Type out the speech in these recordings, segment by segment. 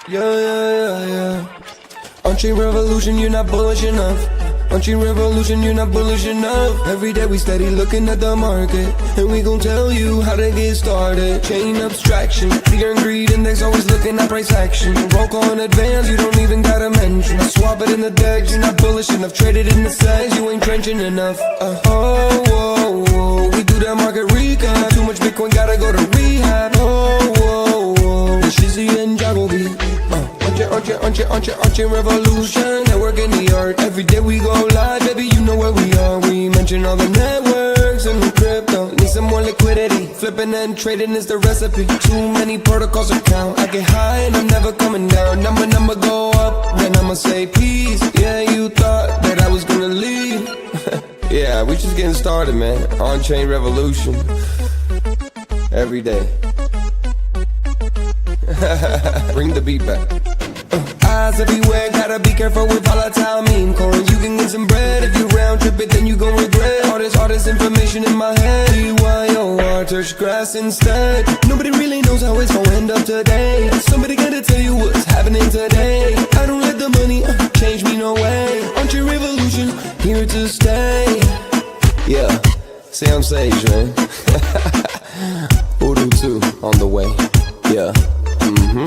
Yeah. OnChain Revolution, you're not bullish enough. OnChain Revolution, you're not bullish enough. Every day we steady looking at the market, and we gon' tell you how to get started. Chain abstraction, fear and greed index, always looking at price action. Broke on advance, you don't even gotta mention. I swap it in the decks, you're not bullish enough. Traded in the size, you ain't trenching enough. We do that market recap. Too much Bitcoin, gotta go to rehab. Shizzy and Yagobi. OnChain Revolution, network in the art. Every day we go live, baby, you know where we are. We mention all the networks and the crypto. Need some more liquidity, flipping and trading is the recipe. Too many protocols to count. I get high and I'm never coming down. Number go up, then I'ma say peace. Yeah, you thought that I was gonna leave. Yeah, we just getting started, man. OnChain Revolution. Every day. Bring the beat back. Eyes everywhere, gotta be careful with volatile meme coins. You can get some bread if you round trip it, then you gon' regret. All this information in my head. BYOR, touch grass instead. Nobody really knows how it's gonna end up today. Somebody gotta tell you what's happening today. I don't let the money change me no way. OnChain Revolution, here to stay. Yeah, say I'm sage, man. Voodoo 2 on the way. Yeah.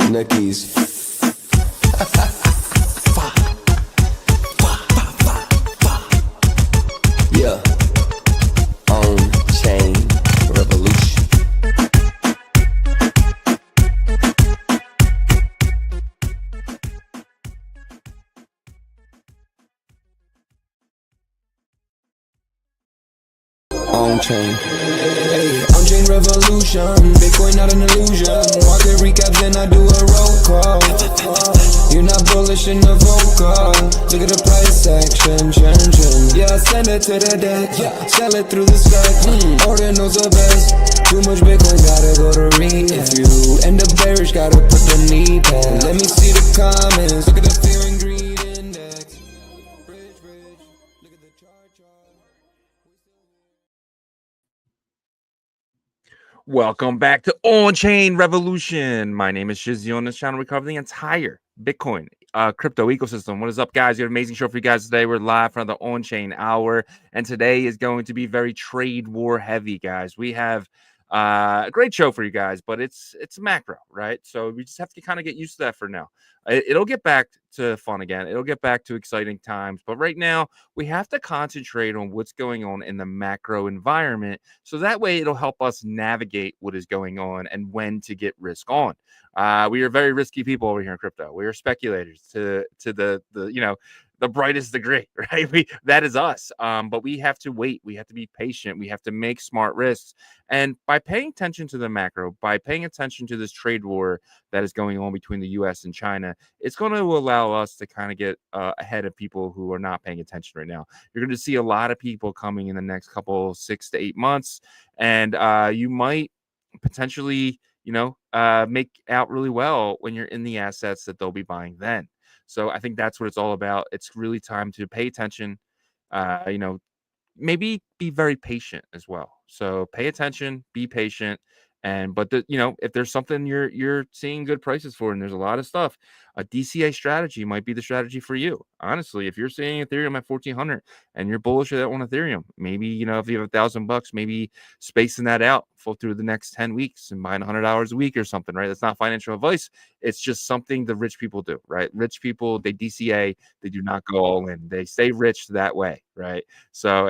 Nickies. Yeah. OnChain Revolution. OnChain. Hey, OnChain Revolution. Bitcoin not an illusion. Market recaps and I do a roll call. You're not bullish in the vocal. Look at the price action, change. Yeah, send it to the deck. Yeah, sell it through the stack. Order knows the best. Too much Bitcoin, gotta go to read. If you end up bearish, gotta put the knee pad. Let me see the comments. Look at the fear and greed index. Bridge. Look at the chart. Welcome back to OnChain Revolution. My name is Shizzy. On this channel, we cover the entire Bitcoin crypto ecosystem. What is up, guys? We have an amazing show for you guys today. We're live from the OnChain Hour, and today is going to be very trade war heavy, guys. We have a great show for you guys, but it's macro, right? So we just have to kind of get used to that for now. It'll get back to fun again. It'll get back to exciting times. But right now, we have to concentrate on what's going on in the macro environment. So that way, it'll help us navigate what is going on and when to get risk on. We are very risky people over here in crypto. We are speculators to the the brightest degree, right? That is us. But we have to wait. We have to be patient. We have to make smart risks. And by paying attention to the macro, by paying attention to this trade war that is going on between the US and China, it's going to allow us to kind of get ahead of people who are not paying attention right now. You're going to see a lot of people coming in the next couple 6 to 8 months, and you might potentially, make out really well when you're in the assets that they'll be buying then. So I think that's what it's all about. It's really time to pay attention, maybe be very patient as well. So pay attention, be patient. But if there's something you're seeing good prices for, and there's a lot of stuff, a DCA strategy might be the strategy for you. Honestly, if you're seeing Ethereum at 1,400 and you're bullish at that one Ethereum, maybe if you have $1,000, maybe spacing that out through the next 10 weeks and buying $100 a week or something, right? That's not financial advice. It's just something the rich people do, right? Rich people, they DCA, they do not go all in. They stay rich that way, right? So,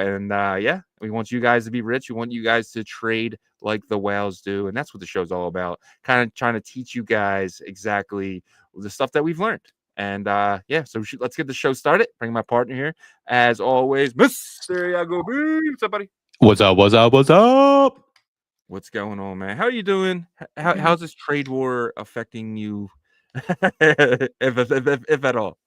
we want you guys to be rich. We want you guys to trade like the whales do. And that's what the show's all about. Kind of trying to teach you guys exactly the stuff that we've learned. And so let's get the show started. Bring my partner here. As always, Mr. Yagobi. What's up, buddy? What's up? What's going on, man? How are you doing? How's this trade war affecting you, if at all?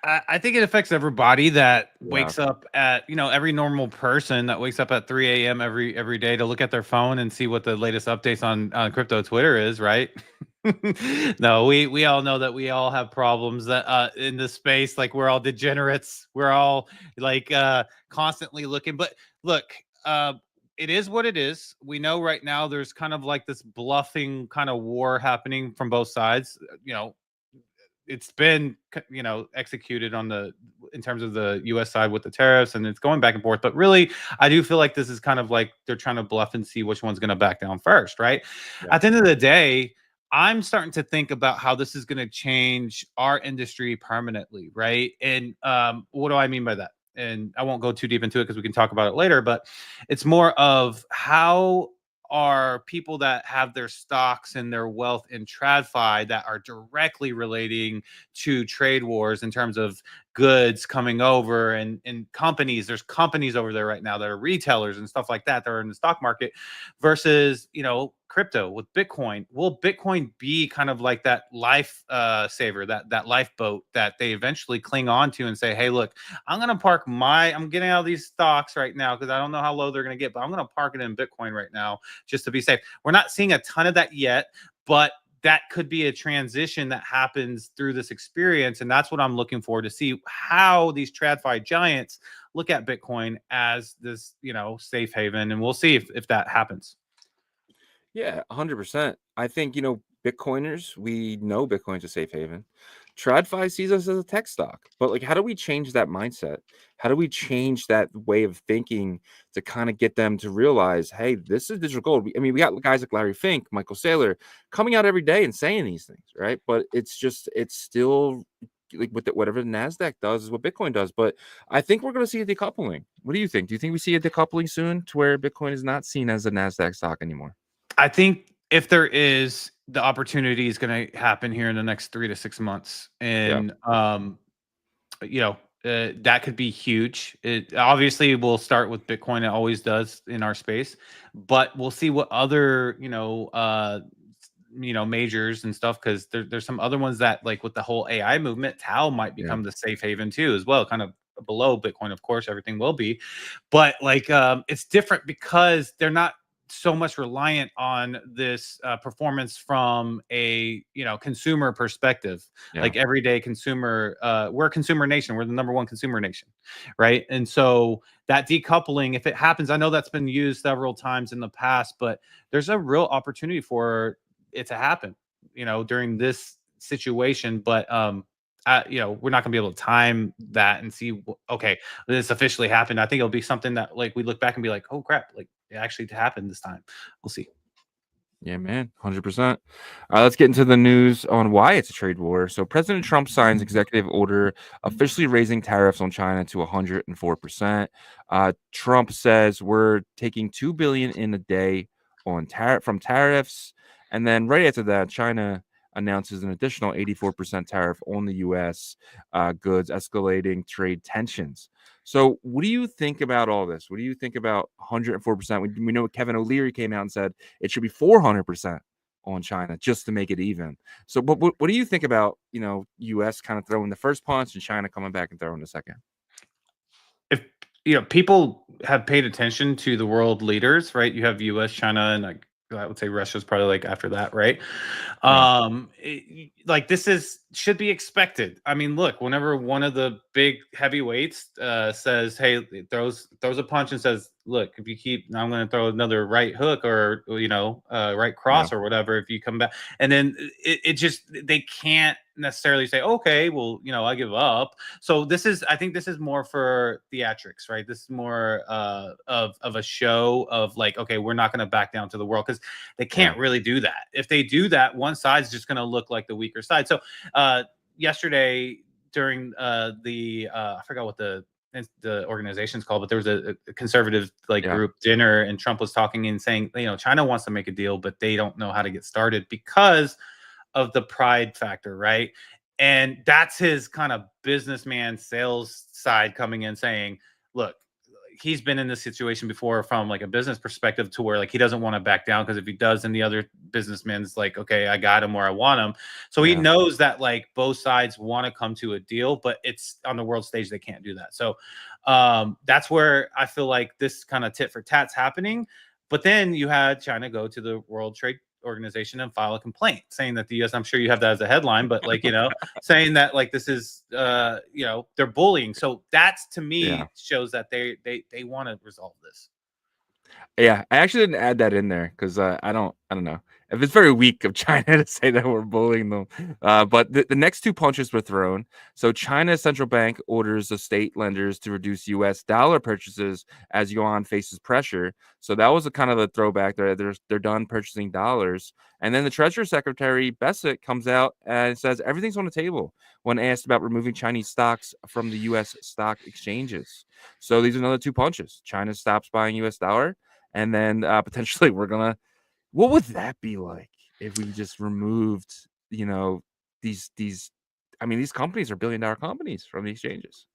I think it affects everybody that wakes up at, every normal person that wakes up at 3 a.m. every day to look at their phone and see what the latest updates on crypto Twitter is, right? No, we all know that we all have problems that in this space. Like, we're all degenerates. We're all like constantly looking. But look, it is what it is. We know right now there's kind of like this bluffing kind of war happening from both sides. It's been executed on the in terms of the US side with the tariffs, and it's going back and forth. But really, I do feel like this is kind of like they're trying to bluff and see which one's going to back down first, right? Yeah. At the end of the day, I'm starting to think about how this is going to change our industry permanently, right? And what do I mean by that? And I won't go too deep into it because we can talk about it later, but it's more of how are people that have their stocks and their wealth in TradFi that are directly relating to trade wars in terms of goods coming over and companies. There's companies over there right now that are retailers and stuff like that that are in the stock market versus, crypto with Bitcoin. Will Bitcoin be kind of like that life saver, that lifeboat that they eventually cling on to and say, hey, look, I'm getting out of these stocks right now because I don't know how low they're going to get, but I'm going to park it in Bitcoin right now just to be safe. We're not seeing a ton of that yet, but that could be a transition that happens through this experience. And that's what I'm looking for, to see how these TradFi giants look at Bitcoin as this, safe haven. And we'll see if that happens. Yeah, 100%. I think, Bitcoiners, we know Bitcoin's a safe haven. TradFi sees us as a tech stock. But like, how do we change that mindset? How do we change that way of thinking to kind of get them to realize, hey, this is digital gold? We got guys like Larry Fink, Michael Saylor coming out every day and saying these things, right? But it's still like whatever the NASDAQ does is what Bitcoin does. But I think we're going to see a decoupling. What do you think? Do you think we see a decoupling soon to where Bitcoin is not seen as a NASDAQ stock anymore? I think if there is, the opportunity is going to happen here in the next 3 to 6 months. And, that could be huge. It obviously will start with Bitcoin. It always does in our space, but we'll see what other, majors and stuff, because there's some other ones that, like with the whole AI movement, Tau might become the safe haven too as well, kind of below Bitcoin. Of course, everything will be, but like it's different because they're not so much reliant on this performance from a consumer perspective. Like everyday consumer, we're a consumer nation. We're the #1 consumer nation, right? And so that decoupling, if it happens, I know that's been used several times in the past, but there's a real opportunity for it to happen, during this situation. But we're not gonna be able to time that and see, okay, this officially happened. I think it'll be something that, like, we look back and be like, oh crap, like it actually happened this time. We'll see. Yeah, man, 100%. Let's get into the news on why it's a trade war. So President Trump signs executive order officially raising tariffs on China to 104%. Trump says we're taking $2 billion in a day on from tariffs. And then right after that, China announces an additional 84% tariff on the U.S. Goods, escalating trade tensions. So what do you think about all this? What do you think about 104%? We know Kevin O'Leary came out and said it should be 400% on China just to make it even. So what do you think about, U.S. kind of throwing the first punch and China coming back and throwing the second? If people have paid attention to the world leaders, right? You have U.S., China, and like I would say Russia's probably like after that, right? Like this should be expected. I mean, look, whenever one of the big heavyweights says, "Hey," throws a punch and says, "Look, if you keep, I'm going to throw another right hook or right cross or whatever. If you come back," and then it just, they can't necessarily say, "Okay, well, I give up." So I think this is more for theatrics, right? This is more of a show of like, okay, we're not going to back down to the world, because they can't really do that. If they do that, one side's just going to look like the weaker side. So yesterday during I forgot what the organization's called, but there was a conservative group dinner, and Trump was talking and saying, China wants to make a deal, but they don't know how to get started because of the pride factor, right? And that's his kind of businessman sales side coming in saying, look, he's been in this situation before from like a business perspective, to where like he doesn't want to back down, because if he does, then the other businessman's like, okay, I got him where I want him. So he knows that like both sides want to come to a deal, but it's on the world stage, they can't do that. So that's where I feel like this kind of tit for tat's happening. But then you had China go to the World Trade organization and file a complaint saying that the U.S. I'm sure you have that as a headline, but like, you know, saying that like this is, you know, they're bullying. So that's to me shows that they want to resolve this. Yeah, I actually didn't add that in there because I don't know if it's very weak of China to say that we're bullying them. But the next two punches were thrown. So China's central bank orders the state lenders to reduce U.S. dollar purchases as yuan faces pressure. So that was a kind of a throwback. They're done purchasing dollars. And then the Treasury Secretary Bessent comes out and says everything's on the table when asked about removing Chinese stocks from the U.S. stock exchanges. So these are another two punches. China stops buying U.S. dollar. And then potentially we're gonna. What would that be like if we just removed, you know, these? I mean, these companies are billion-dollar companies from the exchanges.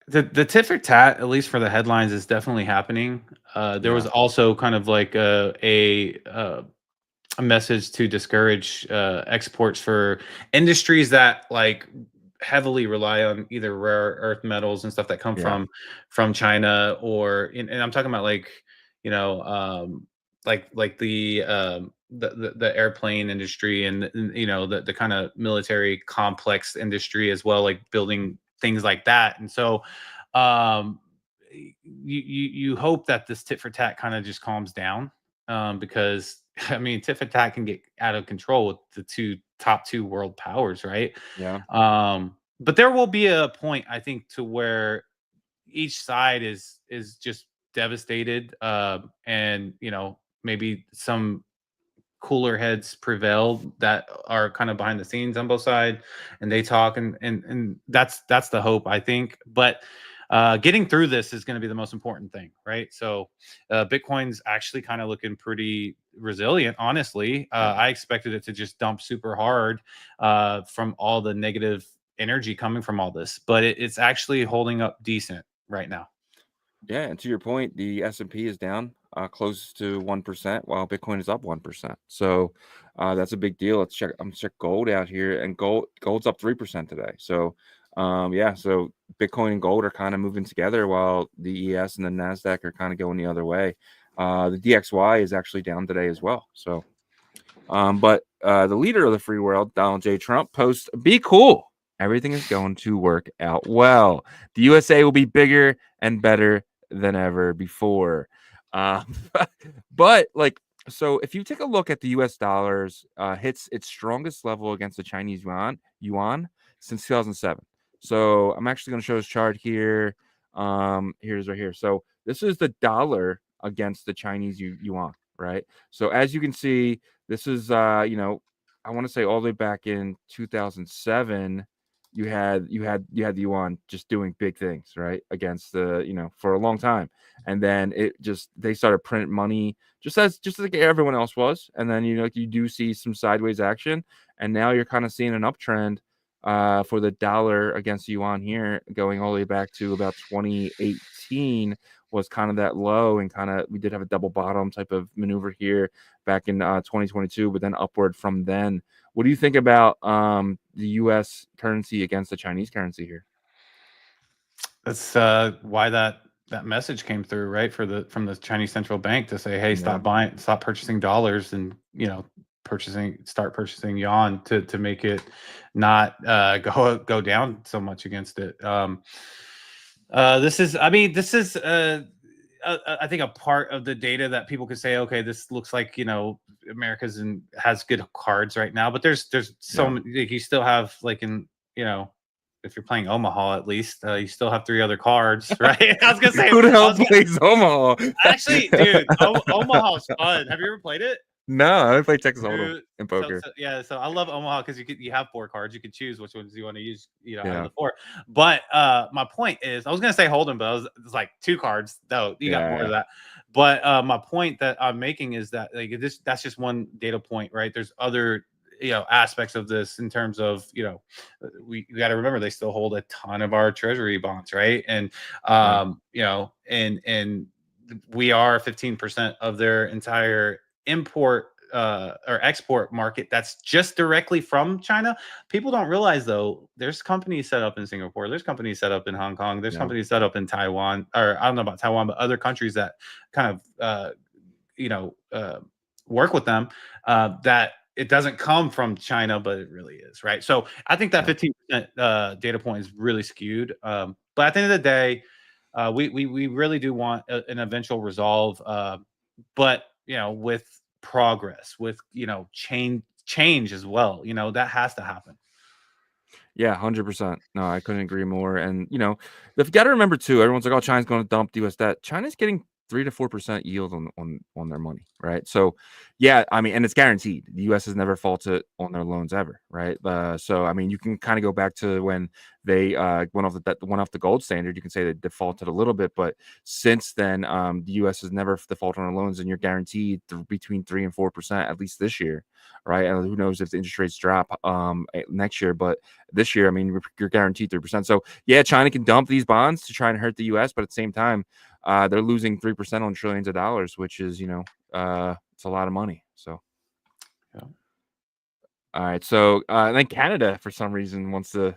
The tit for tat, at least for the headlines, is definitely happening. There was also kind of like a message to discourage exports for industries that like heavily rely on either rare earth metals and stuff that come from China, or and I'm talking about like, you know, like the airplane industry and you know the kind of military complex industry as well, like building things like that. And so you hope that this tit for tat kind of just calms down, because I mean tit for tat can get out of control with the top two world powers, right? Yeah. But there will be a point, I think, to where each side is just devastated, and you know, maybe some cooler heads prevail that are kind of behind the scenes on both sides, and they talk, and that's the hope, I think. But getting through this is going to be the most important thing, right? So Bitcoin's actually kind of looking pretty resilient, honestly. I expected it to just dump super hard from all the negative energy coming from all this, but it's actually holding up decent right now. Yeah, and to your point, the S&P is down close to 1%, while Bitcoin is up 1%. So that's a big deal. Let's check. I'm check gold out here, and gold's up 3% today. So yeah, so Bitcoin and gold are kind of moving together, while the ES and the Nasdaq are kind of going the other way. The DXY is actually down today as well. So, but the leader of the free world, Donald J. Trump, posts, "Be cool. Everything is going to work out well. The USA will be bigger and better than ever before." But like, so if you take a look at the US dollars, hits its strongest level against the Chinese yuan since 2007. So I'm actually going to show this chart here. Here's right here. So this is the dollar against the Chinese yuan, right? So as you can see, this is you know, I want to say all the way back in 2007, you had the yuan just doing big things, right, against the, you know, for a long time. And then they started printing money just like everyone else was. And then, you know, you do see some sideways action, and now you're kind of seeing an uptrend for the dollar against the yuan here, going all the way back to about 2018 was kind of that low, and kind of we did have a double bottom type of maneuver here back in 2022, but then upward from then. What do you think about the U.S. currency against the Chinese currency here? That's why that message came through, right? From the Chinese central bank to say, hey, stop purchasing dollars, and you know, start purchasing yuan to make it not go down so much against it. This is I think a part of the data that people could say, okay, this looks like, you know, America's has good cards right now, but there's so many, like, you still have, like, in, you know, if you're playing Omaha, at least you still have 3 other cards, right? I was gonna say, who the hell plays Omaha? Actually, dude, Omaha's fun. Have you ever played it? No, I play Texas Hold'em in poker. So I love Omaha because you have 4 cards. You can choose which ones you want to use, you know, out of the 4. But my point is, I was gonna say Hold'em, but it's like 2 cards though. You got more of that. But my point that I'm making is that, like, that's just one data point, right? There's other, you know, aspects of this in terms of, you know, we got to remember they still hold a ton of our treasury bonds, right? And you know, and we are 15% of their entire import or export market that's just directly from China. People don't realize, though, there's companies set up in Singapore, there's companies set up in Hong Kong, there's companies set up in Taiwan, or I don't know about Taiwan, but other countries that kind of you know, work with them, that it doesn't come from China, but it really is, right? So I think that 15% data point is really skewed. But at the end of the day, we really do want an eventual resolve, but with progress, with change as well. That has to happen. Yeah, 100%. No, I couldn't agree more. And they've got to remember too. Everyone's like, "Oh, China's going to dump the U.S. debt." China's getting 3 to 4% yield on their money, right? So, yeah, I mean, and it's guaranteed. The U.S. has never faulted on their loans ever, right? So, I mean, you can kind of go back to when they went off the gold standard. You can say they defaulted a little bit, but since then, the U.S. has never defaulted on loans, and you're guaranteed between 3 and 4% at least this year, right? And who knows if the interest rates drop next year, but this year, I mean, you're guaranteed 3%. So yeah, China can dump these bonds to try and hurt the U.S., but at the same time, they're losing 3% on trillions of dollars, which is it's a lot of money. So yeah. All right, so then Canada for some reason wants to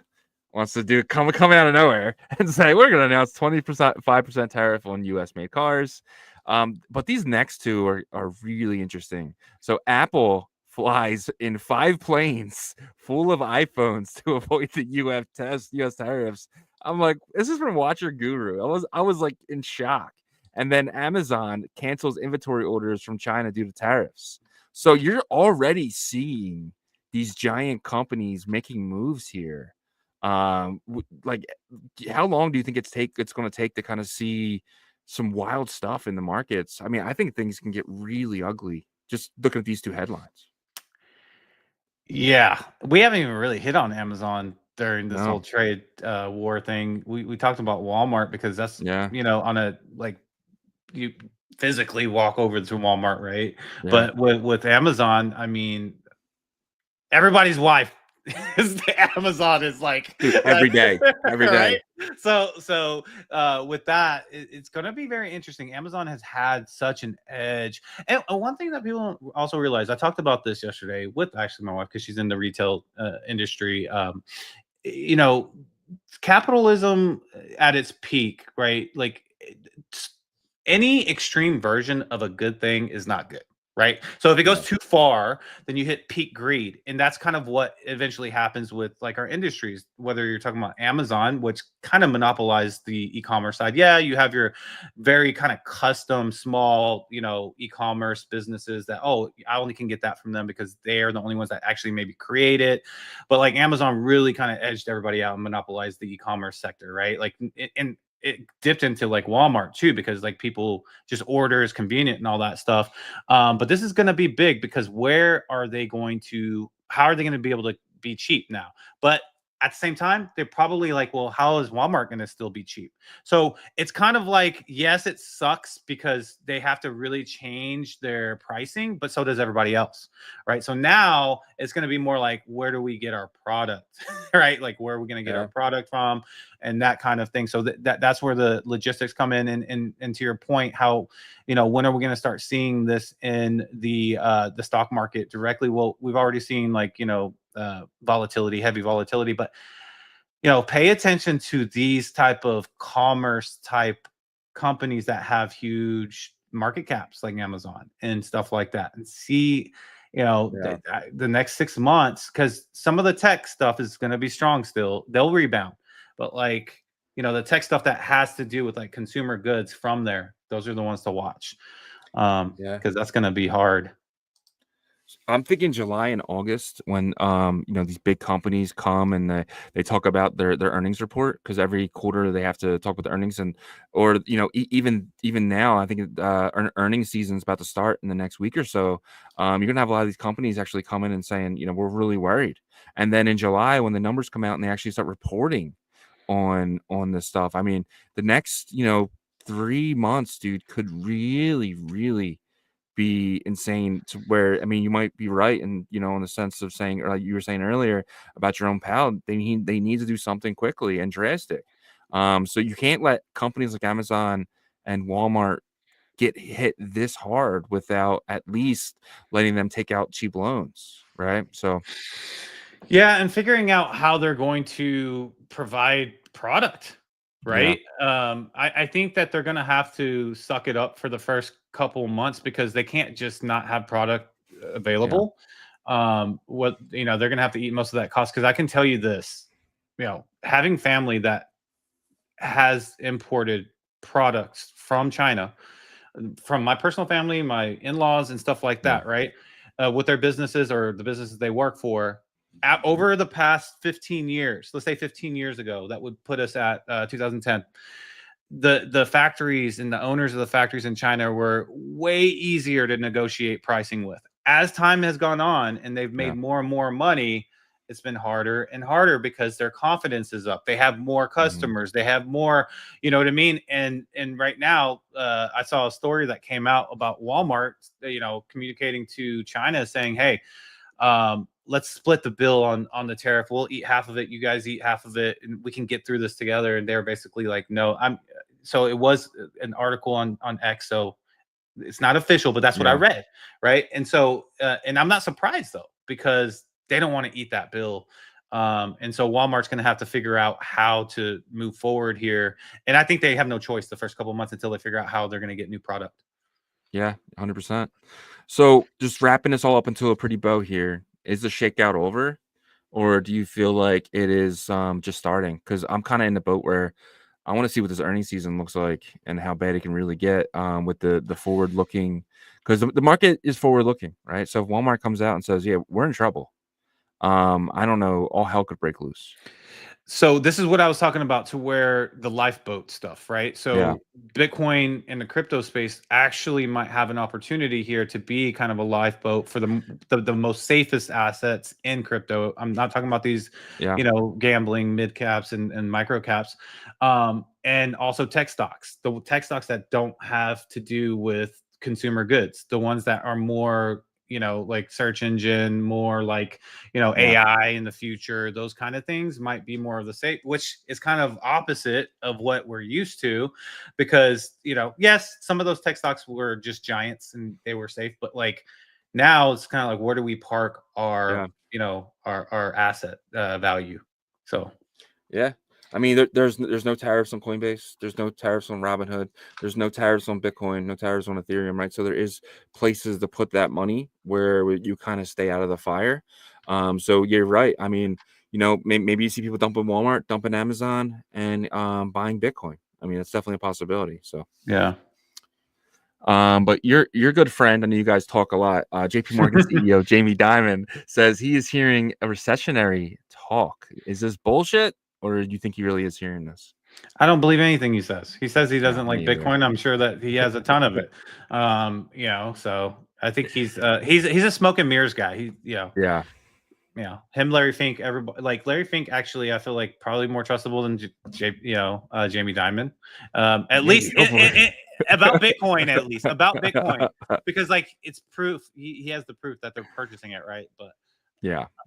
do coming out of nowhere and say we're going to announce 5% tariff on U.S. made cars. But these next two are really interesting. So Apple flies in 5 planes full of iPhones to avoid the U.S. tariffs. I'm like, this is from Watcher Guru. I was like in shock. And then Amazon cancels inventory orders from China due to tariffs. So you're already seeing these giant companies making moves here. Like, how long do you think it's going to take to kind of see some wild stuff in the markets? I mean, I think things can get really ugly just looking at these two headlines. Yeah, we haven't even really hit on Amazon during this whole trade war thing. We talked about Walmart because that's on a you physically walk over to Walmart, right? Yeah. But with Amazon, I mean, everybody's wife is Amazon is like every day. Right? So with that, it's going to be very interesting. Amazon has had such an edge, and one thing that people also realize, I talked about this yesterday with actually my wife because she's in the retail industry. Capitalism at its peak, right? Like any extreme version of a good thing is not good, right? So if it goes too far, then you hit peak greed. And that's kind of what eventually happens with like our industries, whether you're talking about Amazon, which kind of monopolized the e-commerce side. Yeah, you have your very kind of custom, small, e-commerce businesses that, I only can get that from them because they're the only ones that actually maybe create it. But like Amazon really kind of edged everybody out and monopolized the e-commerce sector, right? Like, and it dipped into like Walmart too, because like people just order is convenient and all that stuff. But this is going to be big because how are they going to be able to be cheap now? But at the same time, they're probably like, well, how is Walmart going to still be cheap? So it's kind of like, yes, it sucks because they have to really change their pricing, but so does everybody else, right? So now it's going to be more like, where do we get our product, right? Like, where are we going to get our product from, and that kind of thing. So that's where the logistics come in. And to your point, how, when are we going to start seeing this in the stock market directly? Well, we've already seen like, volatility, heavy volatility, but pay attention to these type of commerce type companies that have huge market caps like Amazon and stuff like that, and see the next 6 months, because some of the tech stuff is going to be strong still. They'll rebound, but like the tech stuff that has to do with like consumer goods from there, those are the ones to watch, because that's going to be hard. I'm thinking July and August when these big companies come and they talk about their earnings report, because every quarter they have to talk about the earnings, and even now I think earnings season is about to start in the next week or so. You're gonna have a lot of these companies actually come in and saying, we're really worried. And then in July when the numbers come out and they actually start reporting on this stuff, I mean, the next 3 months, dude, could really be insane, to where, I mean, you might be right, and in the sense of saying, or like you were saying earlier about your own pal, they need to do something quickly and drastic. So you can't let companies like Amazon and Walmart get hit this hard without at least letting them take out cheap loans, right? So yeah, and figuring out how they're going to provide product, right? I think that they're going to have to suck it up for the first couple months, because they can't just not have product available. What they're going to have to eat most of that cost, because I can tell you this, having family that has imported products from China, from my personal family, my in-laws and stuff like that, right? With their businesses or the businesses they work for, over the past 15 years, let's say 15 years ago, that would put us at 2010. The factories and the owners of the factories in China were way easier to negotiate pricing with. As time has gone on and they've made more and more money, it's been harder and harder because their confidence is up. They have more customers. They have more, you know what I mean? And right now, I saw a story that came out about Walmart, communicating to China saying, hey, let's split the bill on the tariff. We'll eat half of it. You guys eat half of it, and we can get through this together. And they're basically like, no, so it was an article on X. So it's not official, but that's what I read. Right. And so, and I'm not surprised though, because they don't want to eat that bill. And so Walmart's going to have to figure out how to move forward here. And I think they have no choice the first couple of months until they figure out how they're going to get new product. Yeah, 100%. So just wrapping this all up into a pretty bow here, is the shakeout over, or do you feel like it is just starting? Because I'm kind of in the boat where I want to see what this earnings season looks like and how bad it can really get with the forward looking, because the market is forward looking, right? So if Walmart comes out and says, yeah, we're in trouble, I don't know, all hell could break loose. So this is what I was talking about, to where the lifeboat stuff, right? So Bitcoin in the crypto space actually might have an opportunity here to be kind of a lifeboat for the most safest assets in crypto. I'm not talking about these, gambling mid caps and micro caps, and also tech stocks. The tech stocks that don't have to do with consumer goods, the ones that are more, like search engine, more like, AI in the future, those kind of things might be more of the same, which is kind of opposite of what we're used to, because, yes, some of those tech stocks were just giants and they were safe, but like now it's kind of like, where do we park our, our asset value? So, yeah. I mean, there's no tariffs on Coinbase. There's no tariffs on Robinhood. There's no tariffs on Bitcoin. No tariffs on Ethereum, right? So there is places to put that money where you kind of stay out of the fire. So you're right. I mean, maybe you see people dumping Walmart, dumping Amazon, and buying Bitcoin. I mean, it's definitely a possibility. So yeah. But your good friend, I know you guys talk a lot. JPMorgan CEO Jamie Dimon says he is hearing a recessionary talk. Is this bullshit? Or do you think he really is hearing this? I don't believe anything he says. He says he doesn't like neither. Bitcoin. I'm sure that he has a ton of it. So I think he's a smoke and mirrors guy. Him, Larry Fink, everybody, like Larry Fink, actually, I feel like probably more trustable than Jamie Dimon. At least about Bitcoin, about Bitcoin, because like it's proof. He has the proof that they're purchasing it, right? But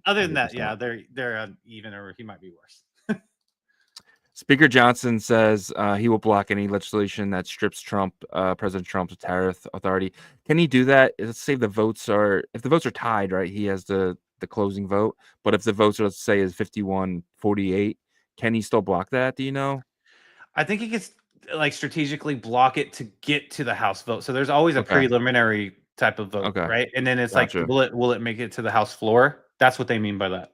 other than 100%. That, they're even, or he might be worse. Speaker Johnson says he will block any legislation that strips President Trump's tariff authority. Can he do that? Let's say if the votes are tied, right? He has the closing vote. But if the votes are, let's say, is 51-48, can he still block that? Do you know? I think he could like strategically block it to get to the House vote. So there's always a preliminary type of vote, right? And then it's like, will it make it to the House floor? That's what they mean by that.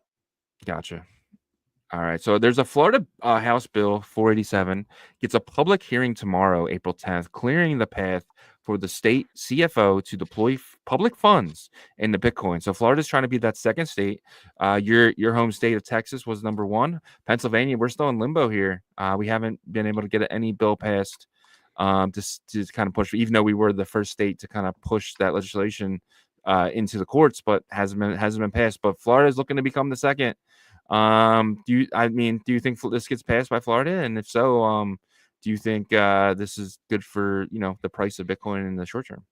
Gotcha. All right, so there's a Florida House Bill 487 gets a public hearing tomorrow, April 10th, clearing the path for the state CFO to deploy public funds into Bitcoin. So Florida's trying to be that second state. Your home state of Texas was number one. Pennsylvania, we're still in limbo here. We haven't been able to get any bill passed to kind of push, even though we were the first state to kind of push that legislation into the courts, but hasn't been passed. But Florida is looking to become the second. Do you think this gets passed by Florida? And if so, do you think this is good for the price of Bitcoin in the short term?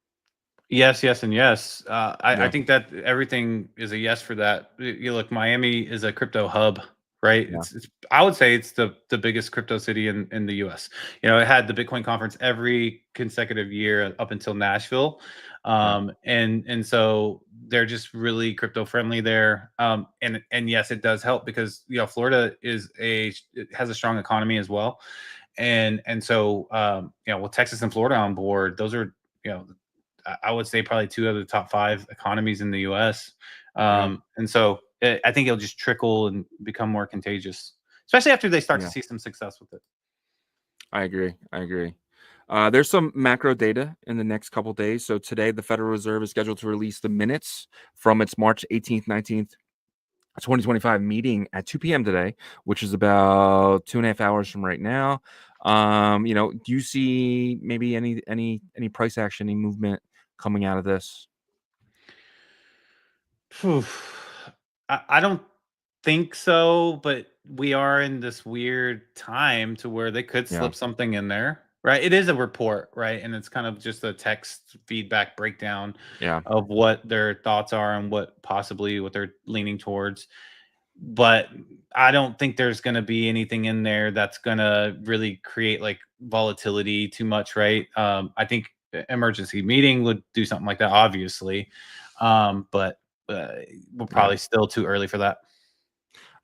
Yes, and yes. I think that everything is a yes for that. You look, Miami is a crypto hub, right? It's I would say it's the biggest crypto city in the US. It had the Bitcoin conference every consecutive year up until Nashville. And so they're just really crypto friendly there. And yes, it does help because Florida it has a strong economy as well. And so with Texas and Florida on board, those are I would say probably 2 of the top 5 economies in the U.S. Yeah. And so I think it'll just trickle and become more contagious, especially after they start to see some success with it. I agree. There's some macro data in the next couple days. So today, the Federal Reserve is scheduled to release the minutes from its March 18th, 19th, 2025 meeting at 2 p.m. today, which is about 2.5 hours from right now. Do you see maybe any price action, any movement coming out of this? I don't think so, but we are in this weird time to where they could slip something in there, right? It is a report, right? And it's kind of just a text feedback breakdown of what their thoughts are and what they're leaning towards. But I don't think there's going to be anything in there that's going to really create like volatility too much, right? I think emergency meeting would do something like that, obviously. But we're probably still too early for that.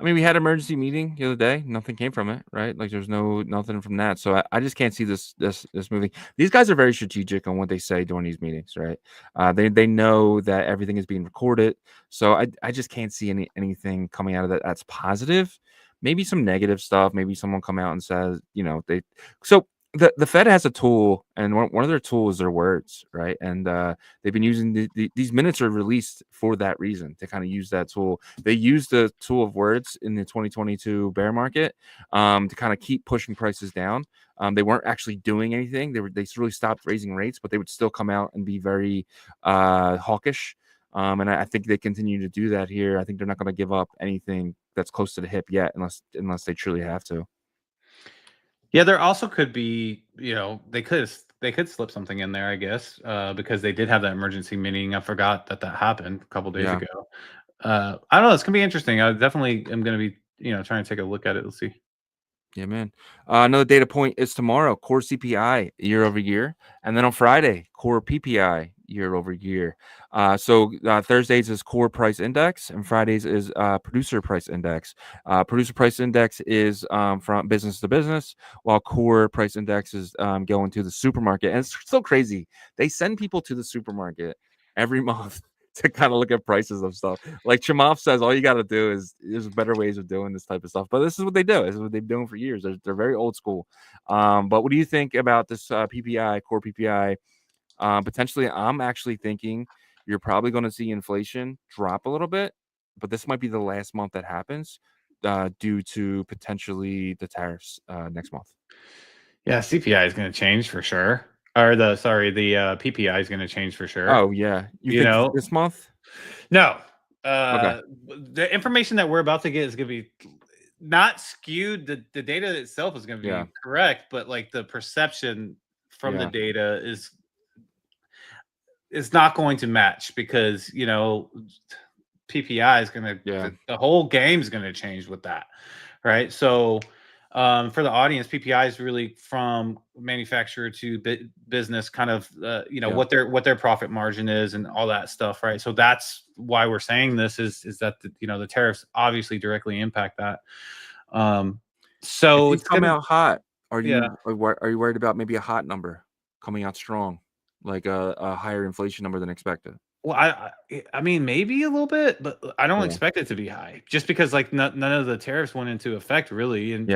I mean, we had an emergency meeting the other day. Nothing came from it, right? Like, there's nothing from that. So I just can't see this moving. These guys are very strategic on what they say during these meetings, right? They know that everything is being recorded. So I just can't see anything coming out of that that's positive. Maybe some negative stuff. Maybe someone come out and says, So the Fed has a tool, and one of their tools is their words, right? And they've been using these minutes are released for that reason, to kind of use that tool. They used the tool of words in the 2022 bear market to kind of keep pushing prices down. They weren't actually doing anything. They really stopped raising rates, but they would still come out and be very hawkish. And I think they continue to do that here. I think they're not going to give up anything that's close to the hip yet, unless they truly have to. Yeah, there also could be, they could slip something in there, I guess, because they did have that emergency meeting. I forgot that happened a couple days ago. I don't know. It's gonna be interesting. I definitely am gonna be, trying to take a look at it. Let's see. Yeah, man. Another data point is tomorrow, core CPI year over year, and then on Friday, core PPI year over year. So Thursdays is core price index, and Fridays is producer price index. Producer price index is from business to business, while core price index is going to the supermarket. And it's so crazy. They send people to the supermarket every month to kind of look at prices of stuff. Like Chamath says, all you got to do is there's better ways of doing this type of stuff. But this is what they do. This is what they've been doing for years. They're very old school. But what do you think about this PPI, core PPI? Potentially, I'm actually thinking you're probably going to see inflation drop a little bit, but this might be the last month that happens due to potentially the tariffs next month. Yeah, CPI is going to change for sure. Or the PPI is going to change for sure. Oh yeah, you think this month? No. Okay. The information that we're about to get is going to be not skewed. The data itself is going to be correct, but like the perception from the data is not going to match, because PPI is going to the whole game is going to change with that, right? So for the audience, PPI is really from manufacturer to business, kind of what their profit margin is and all that stuff, right? So that's why we're saying this is that the tariffs obviously directly impact that. So it's coming out hot. Are you worried about maybe a hot number coming out strong, like a higher inflation number than expected? Well, I mean, maybe a little bit, but I don't expect it to be high, just because like none of the tariffs went into effect really, and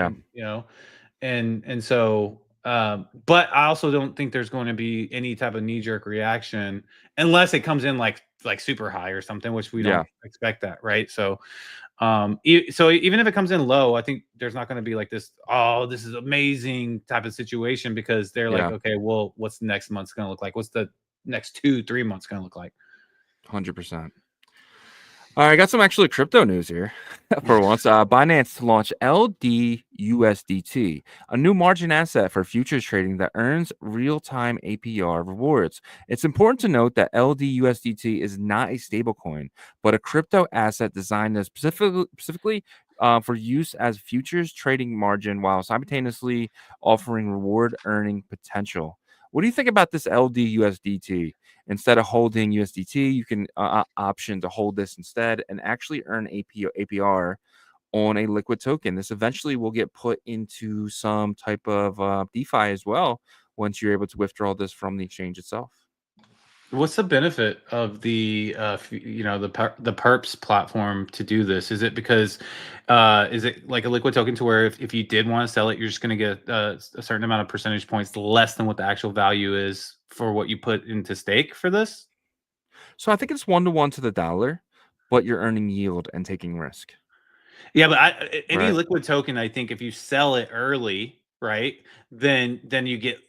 so but I also don't think there's going to be any type of knee-jerk reaction unless it comes in like super high or something, which we don't expect that, right? So so even if it comes in low, I think there's not going to be like this, oh, this is amazing type of situation, because they're like, okay, well, what's the next month's going to look like? What's the next 2-3 months going to look like? 100%. All right, I got some actually crypto news here for once. Binance to launch LDUSDT, a new margin asset for futures trading that earns real-time APR rewards. It's important to note that LDUSDT is not a stablecoin, but a crypto asset designed specifically for use as futures trading margin, while simultaneously offering reward earning potential. What do you think about this LDUSDT? Instead of holding USDT, you can option to hold this instead and actually earn APR on a liquid token. This eventually will get put into some type of DeFi as well once you're able to withdraw this from the exchange itself. What's the benefit of the the perps platform to do this? Is it because is it like a liquid token to where if you did want to sell it, you're just going to get a certain amount of percentage points less than what the actual value is for what you put into stake for this? So I think it's 1-to-1 to the dollar, but you're earning yield and taking risk. Yeah, but any Right. liquid token, I think if you sell it early, right, then you get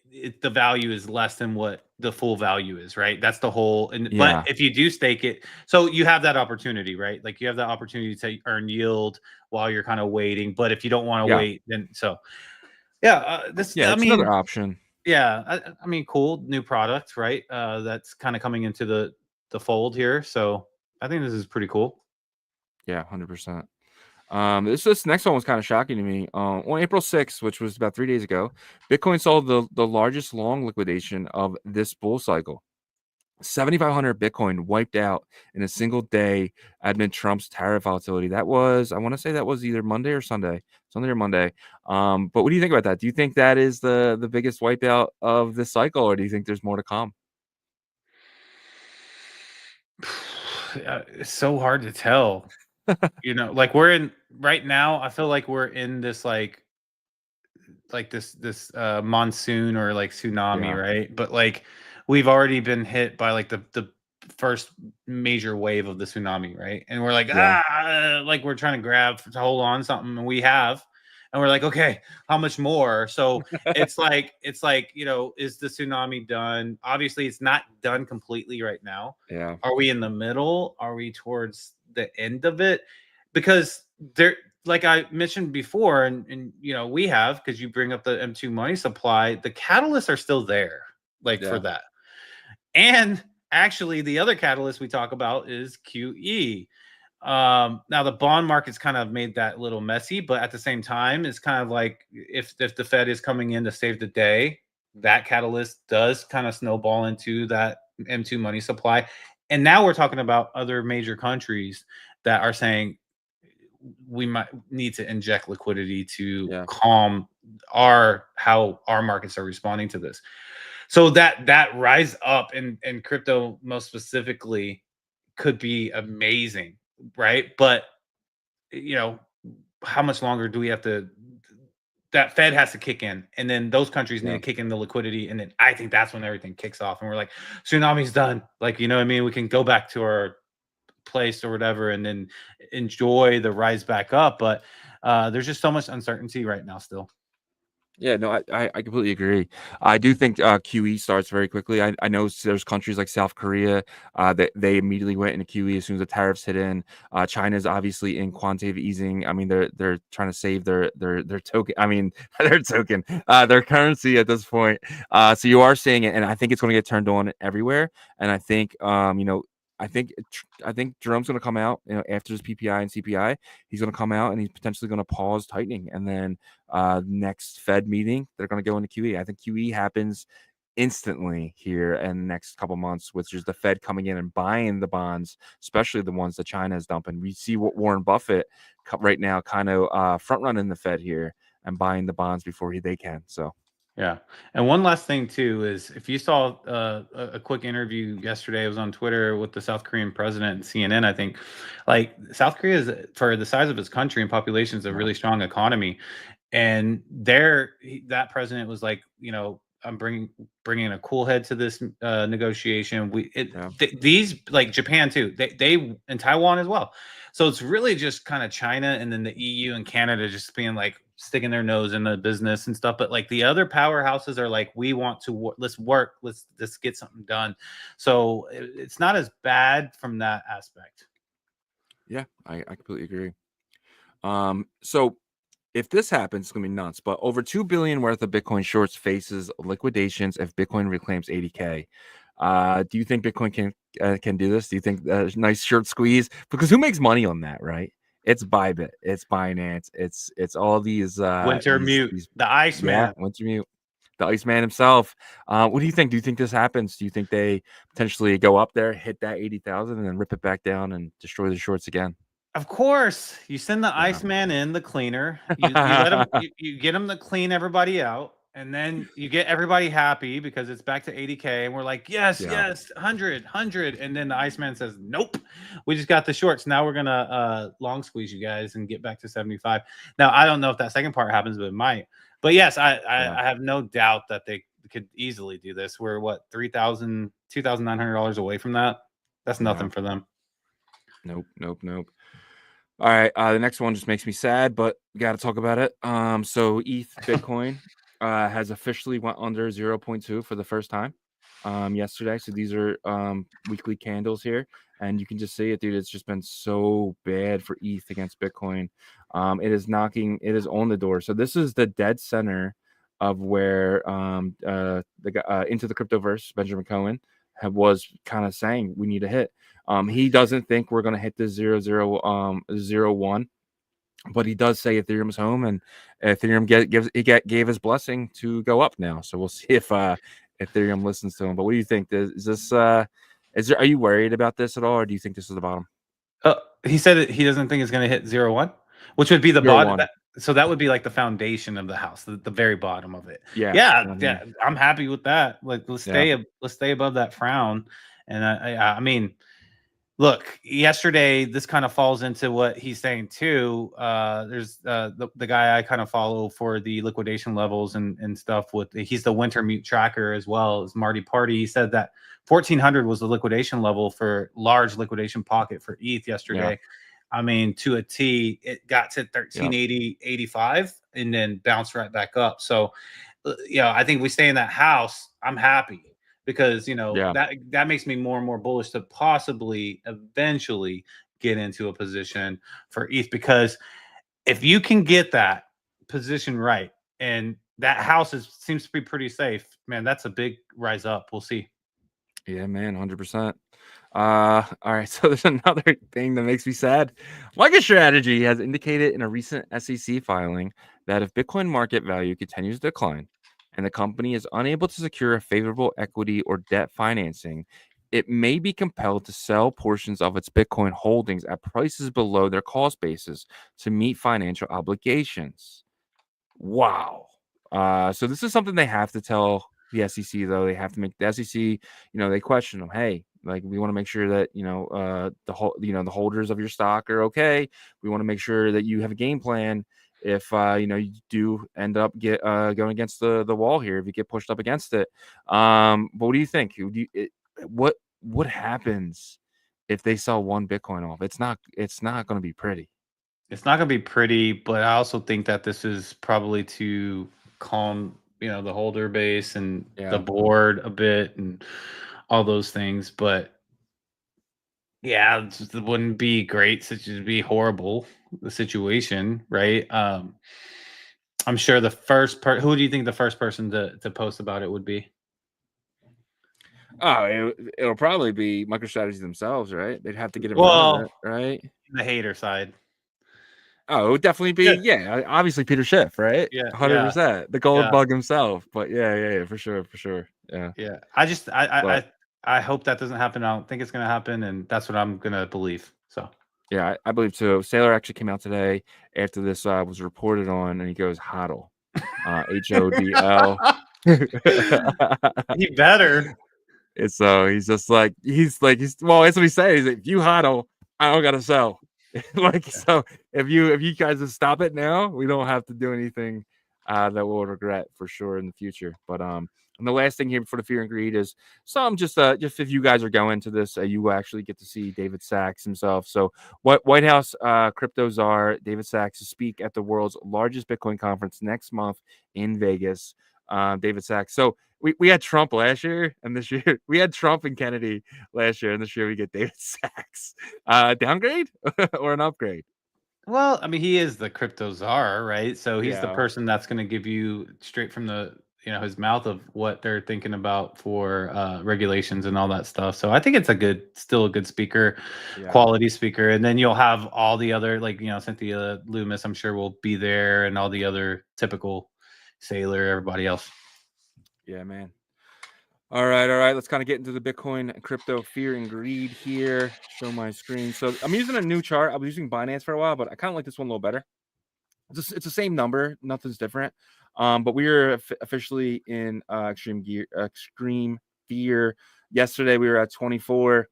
the value is less than what the full value is, right? That's the whole. And but Yeah. if you do stake it, so you have that opportunity, right? Like you have that opportunity to earn yield while you're kind of waiting. But if you don't want to Yeah. wait, then yeah, this Yeah, I it's another mean, option. yeah, I mean, cool new product, right? That's kind of coming into the fold here, so I think this is pretty cool. Yeah, 100%. This next one was kind of shocking to me. On April 6th, which was about 3 days ago, Bitcoin saw the largest long liquidation of this bull cycle. 7,500 Bitcoin wiped out in a single day amid Trump's tariff volatility. That was, I want to say that was either Monday or Sunday, Sunday or Monday. But what do you think about that? Do you think that is the biggest wipeout of this cycle, or do you think there's more to come? It's so hard to tell. Like we're in right now, I feel like we're in this this monsoon or like tsunami, Yeah, right? But like we've already been hit by like the first major wave of the tsunami, right? And we're like, yeah, like we're trying to grab to hold on something, and we have, and we're like, okay, how much more? So it's like, is the tsunami done? Obviously, it's not done completely right now. yeah, Are we in the middle? Are we towards the end of it? Because there, like I mentioned before, and we have, because you bring up the M2 money supply, the catalysts are still there, like for yeah, that. And actually, the other catalyst we talk about is QE. Now the bond market's kind of made that a little messy, but at the same time, it's kind of like if the Fed is coming in to save the day, that catalyst does kind of snowball into that M2 money supply. And now we're talking about other major countries that are saying we might need to inject liquidity to yeah. calm how our markets are responding to this. So that rise up in crypto most specifically could be amazing, right? But you know, how much longer do we have to? That Fed has to kick in, and then those countries need Yeah. to kick in the liquidity, and then I think that's when everything kicks off, and we're like, tsunami's done. Like, you know what I mean? We can go back to our place or whatever, and then enjoy the rise back up. But there's just so much uncertainty right now still. Yeah, no, I completely agree. I do think QE starts very quickly. I know there's countries like South Korea that they immediately went into QE as soon as the tariffs hit in. China's obviously in quantitative easing. I mean, they're trying to save their token. I mean, their token, their currency at this point. So you are seeing it, and I think it's going to get turned on everywhere. And I think I think Jerome's going to come out, after his PPI and CPI. He's going to come out and he's potentially going to pause tightening, and then next Fed meeting, they're going to go into QE. I think QE happens instantly here in the next couple months, which is the Fed coming in and buying the bonds, especially the ones that China is dumping. We see what Warren Buffett right now kind of front running the Fed here and buying the bonds before they can. So Yeah. And one last thing too is if you saw a quick interview yesterday, it was on Twitter with the South Korean president and CNN, I think, like South Korea is, for the size of its country and population, is a yeah, really strong economy. And that president was like, I'm bringing a cool head to this negotiation. yeah. These, like Japan too, they and Taiwan as well. So it's really just kind of China and then the EU and Canada just being like sticking their nose in the business and stuff. But like the other powerhouses are like, we want to let's work, let's get something done. So it's not as bad from that aspect. Yeah, I completely agree. So if this happens, it's gonna be nuts. But over 2 billion worth of Bitcoin shorts faces liquidations if Bitcoin reclaims 80K. Do you think Bitcoin can do this? Do you think nice short squeeze? Because who makes money on that, right? It's Bybit, it's Binance, it's all these Winter Mute, these the yeah, Iceman. Wintermute, the Iceman himself. What do you think? Do you think this happens? Do you think they potentially go up there, hit that 80,000, and then rip it back down and destroy the shorts again? Of course, you send the Yeah. Iceman in, the cleaner. You let him. You get him to clean everybody out, And then you get everybody happy because it's back to 80K, and we're like, yes, 100. And then the Iceman says, nope, we just got the shorts. Now we're gonna long squeeze you guys and get back to 75. Now I don't know if that second part happens, but it might. But yes, I have no doubt that they could easily do this. We're what, $3,000, $2,900 away from that. That's nothing for them. Nope. All right, the next one just makes me sad, but we got to talk about it. So ETH Bitcoin has officially went under 0.2 for the first time yesterday. So these are weekly candles here, and you can just see it, dude. It's just been so bad for ETH against Bitcoin. It is on the door. So this is the dead center of where the guy into the cryptoverse, Benjamin Cohen, was kind of saying we need a hit. He doesn't think we're going to hit the 0.001, but he does say Ethereum's home, and Ethereum gave his blessing to go up now. So we'll see if Ethereum listens to him. But what do you think? Are you worried about this at all, or do you think this is the bottom? He said that he doesn't think it's going to hit 0.1, which would be the bottom. So that would be like the foundation of the house, the very bottom of it. Yeah. I'm happy with that. Like let's stay above that frown. And I mean, look, yesterday this kind of falls into what he's saying too. There's the guy I kind of follow for the liquidation levels and stuff. He's the winter mute tracker as well as Marty Party. He said that 1400 was the liquidation level for large liquidation pocket for ETH yesterday. Yeah. I mean, to a T, it got to 1380.85 and then bounced right back up. So, I think we stay in that house. I'm happy. Because that makes me more and more bullish to possibly eventually get into a position for ETH. Because if you can get that position right and that house seems to be pretty safe, man, that's a big rise up. We'll see. Yeah, man, 100%. All right, so there's another thing that makes me sad. MicroStrategy has indicated in a recent SEC filing that if Bitcoin market value continues to decline, and the company is unable to secure a favorable equity or debt financing, it may be compelled to sell portions of its Bitcoin holdings at prices below their cost basis to meet financial obligations. Wow. So this is something they have to tell the SEC, though. They have to make the SEC, they question them. Hey, like, we want to make sure that, the holders of your stock are okay. We want to make sure that you have a game plan. If you do end up going against the wall here, if you get pushed up against it, but what do you think? What happens if they sell one Bitcoin off? It's not going to be pretty. It's not going to be pretty, but I also think that this is probably to calm the holder base and the board a bit and all those things. But yeah, it wouldn't be great. It would be horrible, the situation, right? I'm sure the first who do you think the first person to post about it would be? Oh, it'll probably be MicroStrategy themselves, right? They'd have to get in front of it, right? The hater side. Oh, it would definitely be, obviously Peter Schiff, right? Yeah, 100%. The gold bug himself. But yeah, for sure. Yeah. Yeah. I hope that doesn't happen. I don't think it's going to happen, and that's what I'm going to believe. So. Yeah, I believe too. Sailor actually came out today after this was reported on, and he goes HODL, HODL. He better. And so he's just like that's what he says. He's like, if you HODL, I don't gotta sell. So if you guys just stop it now, we don't have to do anything that we'll regret for sure in the future. But and the last thing here before the fear and greed is just if you guys are going to this, you actually get to see David Sachs himself. So what White House crypto czar David Sachs to speak at the world's largest Bitcoin conference next month in Vegas. David Sachs. So we had Trump last year, and this year we had Trump and Kennedy last year, and this year we get David Sachs. Downgrade or an upgrade? Well, I mean, he is the crypto czar, right? So he's the person that's going to give you straight from the his mouth of what they're thinking about for regulations and all that stuff. So I think it's still a good speaker, quality speaker. And then you'll have all the other, like, Cynthia Loomis, I'm sure will be there, and all the other typical Sailor, everybody else. Yeah, man. All right. Let's kind of get into the Bitcoin and crypto fear and greed here. Show my screen. So I'm using a new chart. I was using Binance for a while, but I kind of like this one a little better. It's the same number. Nothing's different. But we are officially in extreme fear. Yesterday we were at 24.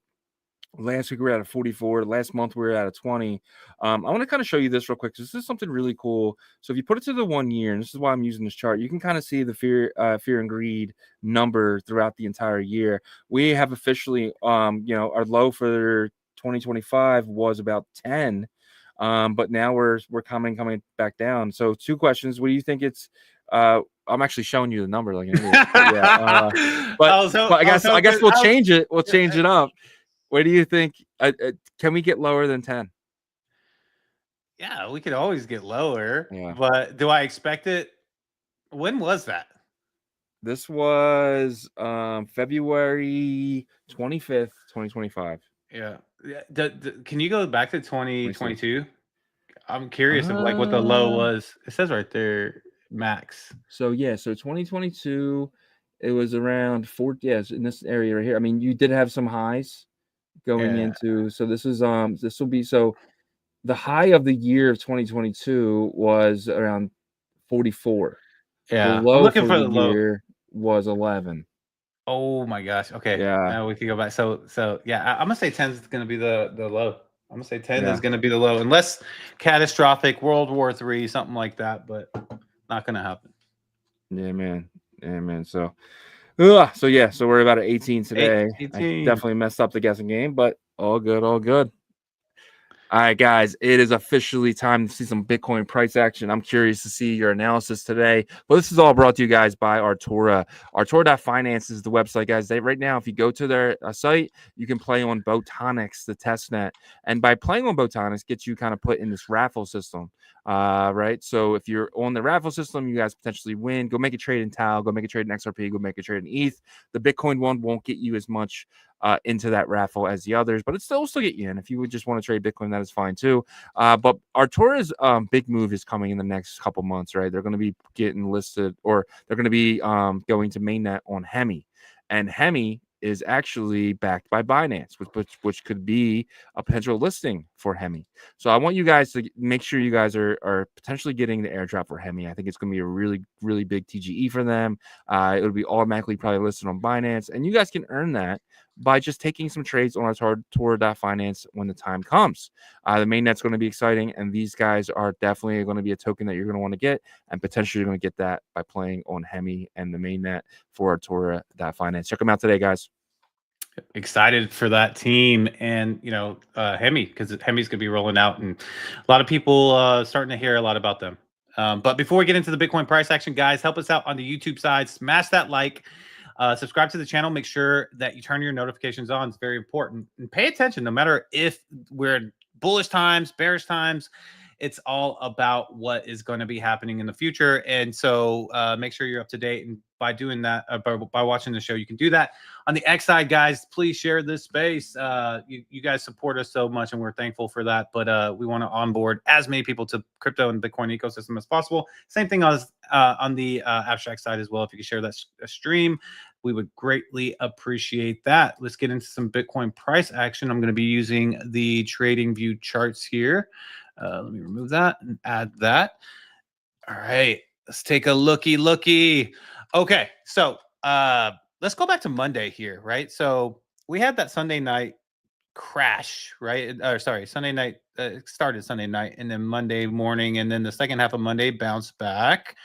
Last week we were at a 44. Last month we were at a 20. I want to kind of show you this real quick. This is something really cool. So if you put it to the 1 year, and this is why I'm using this chart, you can kind of see the fear and greed number throughout the entire year. We have officially, our low for 2025 was about 10. But now we're coming back down. So 2 questions. What do you think it's? I'm actually showing you the number like an idiot. But yeah, but I guess we'll change it. We'll change it up. What do you think? Can we get lower than 10? Yeah, we could always get lower. Yeah. But do I expect it? When was that? This was February 25th, 2025. Yeah. Can you go back to 2022? I'm curious of like what the low was. It says right there, max. So yeah, so 2022, it was around 4. Yes, in this area right here. I mean, you did have some highs going into. So this is this will be so. The high of the year of 2022 was around 44. Yeah, the low I'm looking for for the the low. year was 11. Oh my gosh. Okay. Yeah. Now we can go back. So yeah, I'm gonna say 10 is gonna be the low. I'm gonna say 10 Yeah. is gonna be the low, unless catastrophic World War III, something like that, but not gonna happen. Yeah, man. Yeah, man. So yeah, so we're about at 18 today. 18. I definitely messed up the guessing game, but all good, all good. All right, guys, it is officially time to see some Bitcoin price action. I'm curious to see your analysis today. But this is all brought to you guys by Autura. Autura.finance is the website, guys. Right now, if you go to their site, you can play on Botonics, the testnet. And by playing on Botonics, gets you kind of put in this raffle system, right? So if you're on the raffle system, you guys potentially win. Go make a trade in TAL. Go make a trade in XRP. Go make a trade in ETH. The Bitcoin one won't get you as much into that raffle as the others, but it still get you in. If you would just want to trade Bitcoin, that is fine too. But Artura's big move is coming in the next couple months, right? They're going to be getting listed, or they're going to be going to mainnet on Hemi, and Hemi is actually backed by Binance, which could be a potential listing for Hemi. So I want you guys to make sure you guys are potentially getting the airdrop for Hemi. I think it's going to be a really, really big TGE for them. It'll be automatically probably listed on Binance, and you guys can earn that by just taking some trades on Autura.finance when the time comes. The mainnet's going to be exciting, and these guys are definitely going to be a token that you're going to want to get, and potentially you're going to get that by playing on Hemi and the mainnet for Autura.finance. Check them out today, guys. Excited for that team, and Hemi, because Hemi's gonna be rolling out, and a lot of people starting to hear a lot about them. But before we get into the Bitcoin price action, guys, help us out on the YouTube side. Smash that like, subscribe to the channel. Make sure that you turn your notifications on. It's very important, and pay attention. No matter if we're in bullish times, bearish times, it's all about what is going to be happening in the future. And so make sure you're up to date. And by doing that, by watching the show, you can do that. On the X side, guys, please share this space. You guys support us so much, and we're thankful for that. But we want to onboard as many people to crypto and Bitcoin ecosystem as possible. Same thing on the abstract side as well. If you could share that stream, we would greatly appreciate that. Let's get into some Bitcoin price action. I'm going to be using the Trading View charts here. Let me remove that and add that. All right, let's take a looky. Okay, so let's go back to Monday here, right? So we had that Sunday night crash, right? Or sorry, Sunday night, started Sunday night, and then Monday morning, and then the second half of Monday bounced back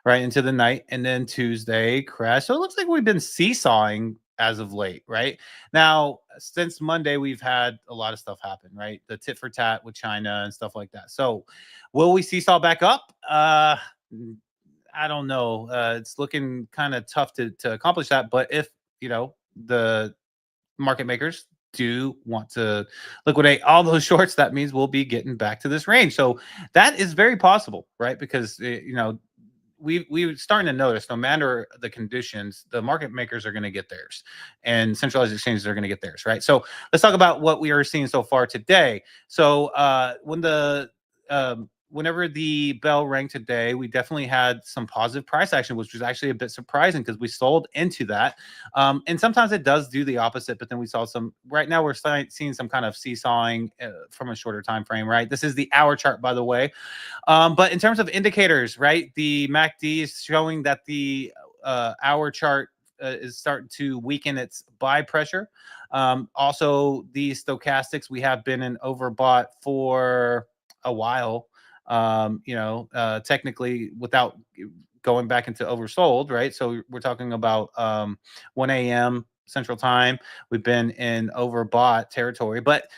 right into the night, and then Tuesday crash. So it looks like we've been seesawing as of late, right? Now, since Monday, we've had a lot of stuff happen, right? The tit for tat with China and stuff like that. So will we seesaw back up? I don't know. It's looking kind of tough to accomplish that. But if, the market makers do want to liquidate all those shorts, that means we'll be getting back to this range. So that is very possible, right? Because, we're starting to notice, no matter the conditions, the market makers are going to get theirs, and centralized exchanges are going to get theirs, right? So let's talk about what we are seeing so far today. So when whenever the bell rang today, we definitely had some positive price action, which was actually a bit surprising because we sold into that. And sometimes it does do the opposite, but then we saw some. Right now, we're seeing some kind of seesawing from a shorter time frame. Right, this is the hour chart, by the way. But in terms of indicators, right, the MACD is showing that the hour chart is starting to weaken its buy pressure. Also, the stochastics, we have been in overbought for a while, technically without going back into oversold, right? So we're talking about 1 a.m. Central Time. We've been in overbought territory, but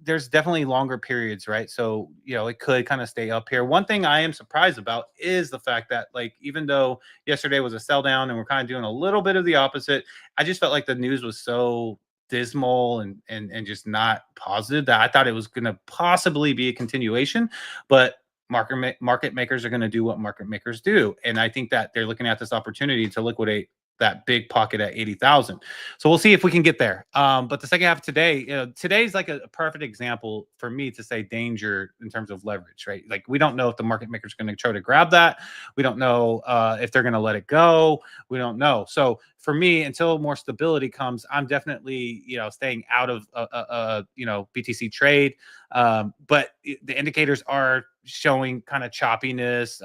there's definitely longer periods, right? So it could kind of stay up here. One thing I am surprised about is the fact that, like, even though yesterday was a sell down and we're kind of doing a little bit of the opposite, I just felt like the news was so dismal and just not positive that I thought it was going to possibly be a continuation, but market makers are going to do what market makers do, and I think that they're looking at this opportunity to liquidate that big pocket at 80,000. So we'll see if we can get there. But the second half of today, today's like a perfect example for me to say danger in terms of leverage, right? Like, we don't know if the market makers are going to try to grab that. We don't know if they're going to let it go. We don't know. So for me, until more stability comes, I'm definitely, staying out of, BTC trade. But the indicators are showing kind of choppiness.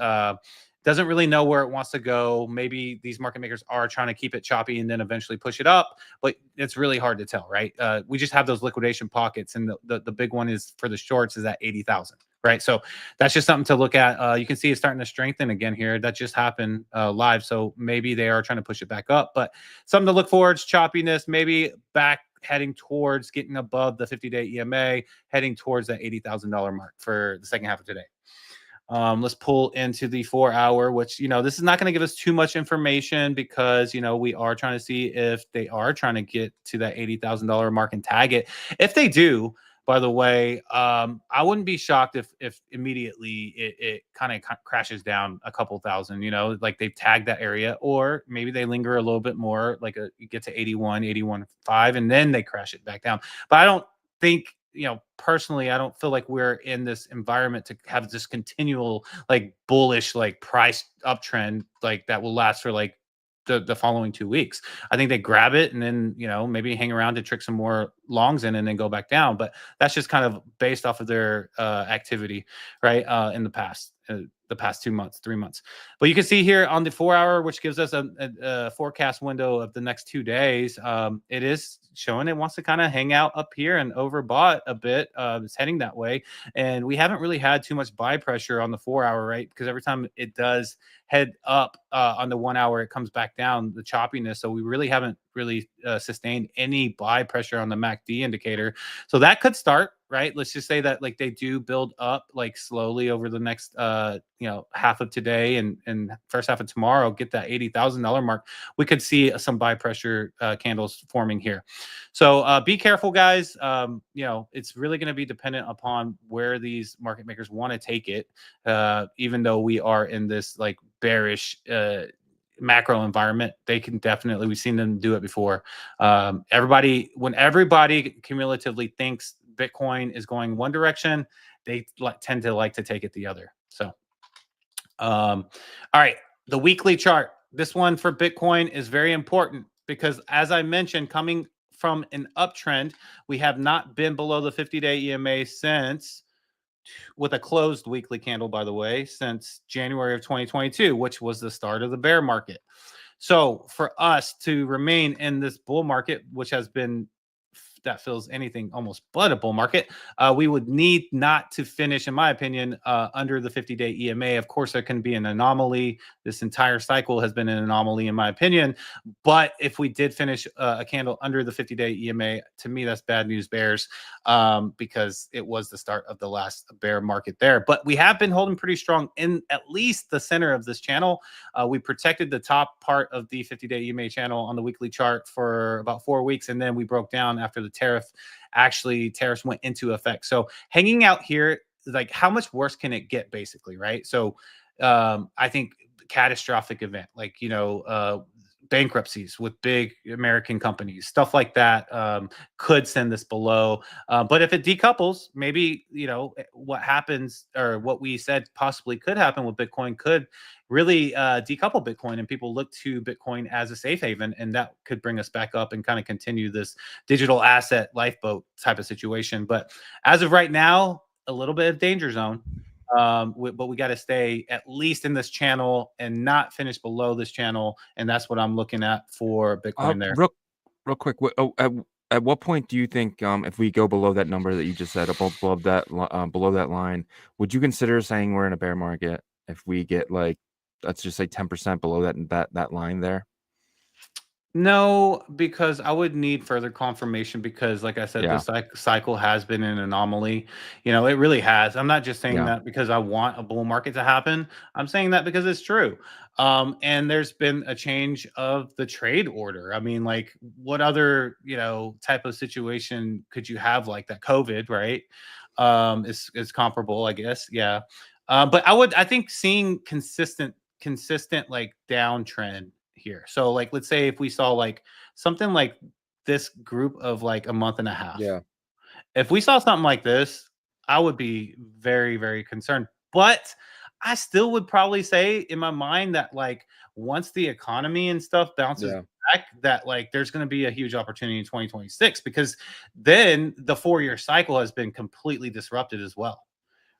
Doesn't really know where it wants to go. Maybe these market makers are trying to keep it choppy and then eventually push it up, but it's really hard to tell, right? We just have those liquidation pockets, and the big one is for the shorts is at 80,000, right? So that's just something to look at. You can see it's starting to strengthen again here. That just happened live, so maybe they are trying to push it back up, but something to look for is choppiness, maybe back heading towards getting above the 50-day EMA, heading towards that $80,000 mark for the second half of today. Let's pull into the 4 hour, which, this is not going to give us too much information because, we are trying to see if they are trying to get to that $80,000 mark and tag it. If they do, by the way, I wouldn't be shocked if immediately it kind of crashes down a couple thousand, like they've tagged that area, or maybe they linger a little bit more, like you get to 81.5, and then they crash it back down. But I don't think, personally, I don't feel like we're in this environment to have this continual, like, bullish, like, price uptrend, like, that will last for like the following 2 weeks. I think they grab it and then, maybe hang around to trick some more longs in and then go back down. But that's just kind of based off of their activity, right? In the past 2 months, 3 months. But you can see here on the 4 hour, which gives us a forecast window of the next 2 days. It is showing it wants to kind of hang out up here and overbought a bit. It's heading that way. And we haven't really had too much buy pressure on the 4 hour, right? Because every time it does head up on the 1 hour, it comes back down, the choppiness. So we really haven't really sustained any buy pressure on the MACD indicator. So that could start, right? Let's just say that, like, they do build up, like, slowly over the next half of today and first half of tomorrow, get that $80,000 mark. We could see some buy pressure candles forming here. So be careful, guys. It's really going to be dependent upon where these market makers want to take it, even though we are in this, like, bearish macro environment. They can definitely, we've seen them do it before. When everybody cumulatively thinks Bitcoin is going one direction, they tend to like to take it the other. So all right, the weekly chart, this one for Bitcoin is very important because, as I mentioned, coming from an uptrend, we have not been below the 50-day EMA since, with a closed weekly candle, by the way, since January of 2022, which was the start of the bear market. So for us to remain in this bull market, which has been, that feels anything almost but a bull market, we would need not to finish, in my opinion, under the 50-day EMA. Of course, there can be an anomaly. This entire cycle has been an anomaly, in my opinion. But if we did finish a candle under the 50-day EMA, to me, that's bad news bears, because it was the start of the last bear market there. But we have been holding pretty strong in at least the center of this channel. We protected the top part of the 50-day EMA channel on the weekly chart for about 4 weeks, and then we broke down after the tariffs went into effect. So hanging out here, like, how much worse can it get, basically, right? So I think catastrophic event, like, bankruptcies with big American companies, stuff like that could send this below. But if it decouples, maybe, what happens, or what we said possibly could happen with Bitcoin, could really decouple Bitcoin, and people look to Bitcoin as a safe haven, and that could bring us back up and kind of continue this digital asset lifeboat type of situation. But as of right now, a little bit of danger zone. But we got to stay at least in this channel and not finish below this channel, and that's what I'm looking at for Bitcoin there. Real quick, at what point do you think, if we go below that number that you just said, below that line, would you consider saying we're in a bear market if we get, like, let's just say 10% below that line there? No, because I would need further confirmation, because like I said, this cycle has been an anomaly. It really has. I'm not just saying that because I want a bull market to happen. I'm saying that because it's true. And there's been a change of the trade order. I mean, like, what other, type of situation could you have like that? COVID, right? Is comparable, I guess. Yeah. But I think seeing consistent like downtrend here. So like, let's say if we saw like something like this group of like a month and a half. Yeah. If we saw something like this, I would be very, very concerned. But I still would probably say in my mind that, like, once the economy and stuff bounces back, that like there's going to be a huge opportunity in 2026, because then the 4-year cycle has been completely disrupted as well.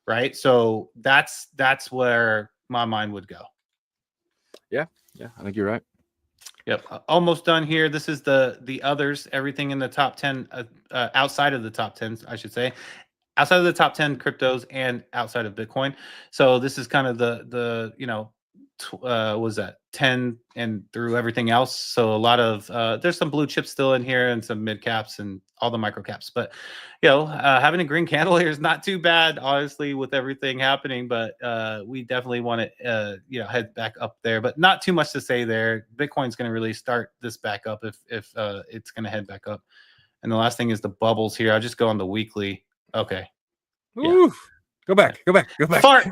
Right. So that's where my mind would go. Yeah, I think you're right. Yep, almost done here. This is the others, everything in the top 10, outside of the top 10, I should say, outside of the top 10 cryptos and outside of Bitcoin. So this is kind of the what was that, 10 and through everything else. So a lot of there's some blue chips still in here and some mid caps and all the micro caps. But having a green candle here is not too bad, honestly, with everything happening. But we definitely want to head back up there, but not too much to say there. Bitcoin's going to really start this back up if it's going to head back up. And the last thing is the bubbles here. I'll just go on the weekly. Okay. Ooh. Go back. Fart.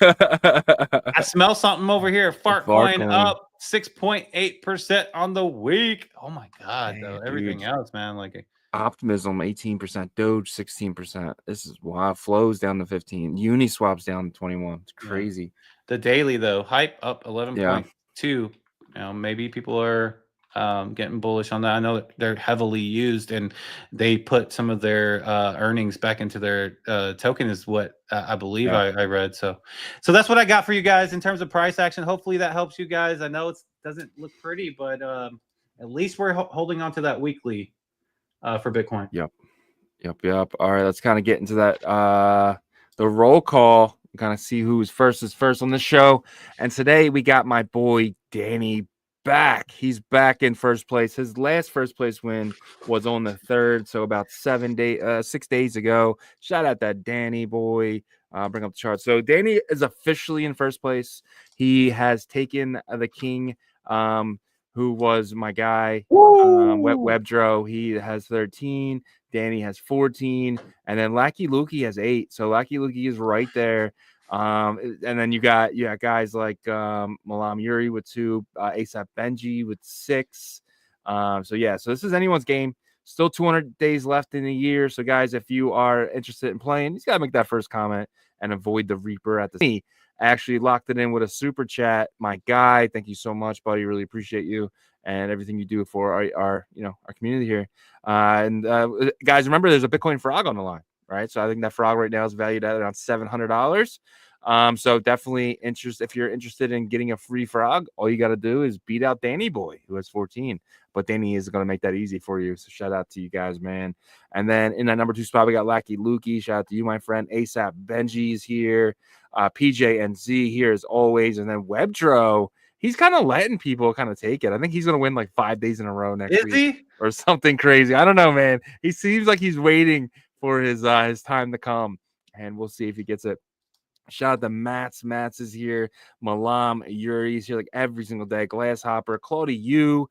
I smell something over here. Fart coin up 6.8% on the week. Oh my God, though. Everything else, man. Like Optimism 18%, Doge 16%. This is wild. Flows down to 15. Uniswap's down to 21. It's crazy. Yeah. The daily though, hype up 11.2. Maybe people are getting bullish on that. I know they're heavily used, and they put some of their earnings back into their token, is what I believe I read. So that's what I got for you guys in terms of price action. Hopefully that helps you guys. I know it doesn't look pretty, but at least we're holding on to that weekly for Bitcoin. Yep. All right, let's kind of get into that the roll call, kind of see who's first on the show. And today we got my boy Danny back. He's back in first place. His last first place win was on the 3rd, so about 6 days ago. Shout out that Danny boy. Bring up the chart. So Danny is officially in first place. He has taken the king, who was my guy, Webdro. He has 13. Danny has 14, and then Lackey Lukey has 8. So Lackey Lukey is right there. And then you got guys like Malam Yuri with 2, ASAP Benji with 6. So this is anyone's game. Still 200 days left in the year. So guys, if you are interested in playing, you just gotta make that first comment and avoid the Reaper at the. I actually locked it in with a super chat. My guy, thank you so much, buddy. Really appreciate you and everything you do for our community here. Guys, remember there's a Bitcoin frog on the line. Right, so I think that frog right now is valued at around $700. So definitely if you're interested in getting a free frog, all you got to do is beat out Danny Boy, who has 14. But Danny is going to make that easy for you. So shout out to you guys, man. And then in that number 2 spot, we got Lackey Lukey. Shout out to you, my friend. ASAP Benji's here. PJ and Z here as always. And then Webdro, he's kind of letting people kind of take it. I think he's going to win like 5 days in a row next week or something crazy. I don't know, man. He seems like he's waiting for his time to come, and we'll see if he gets it. Shout out to Mats. Mats is here. Malam Yuri's here like every single day. Glasshopper, Claudia, you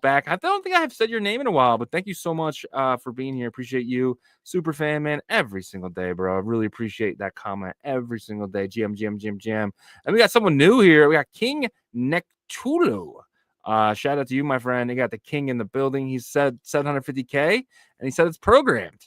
back. I don't think I have said your name in a while, but thank you so much for being here. Appreciate you. Super fan, man, every single day, bro. I really appreciate that comment every single day. GM. And we got someone new here. We got King Nectulo. Shout out to you, my friend. You got the king in the building. He said 750K, and he said it's programmed.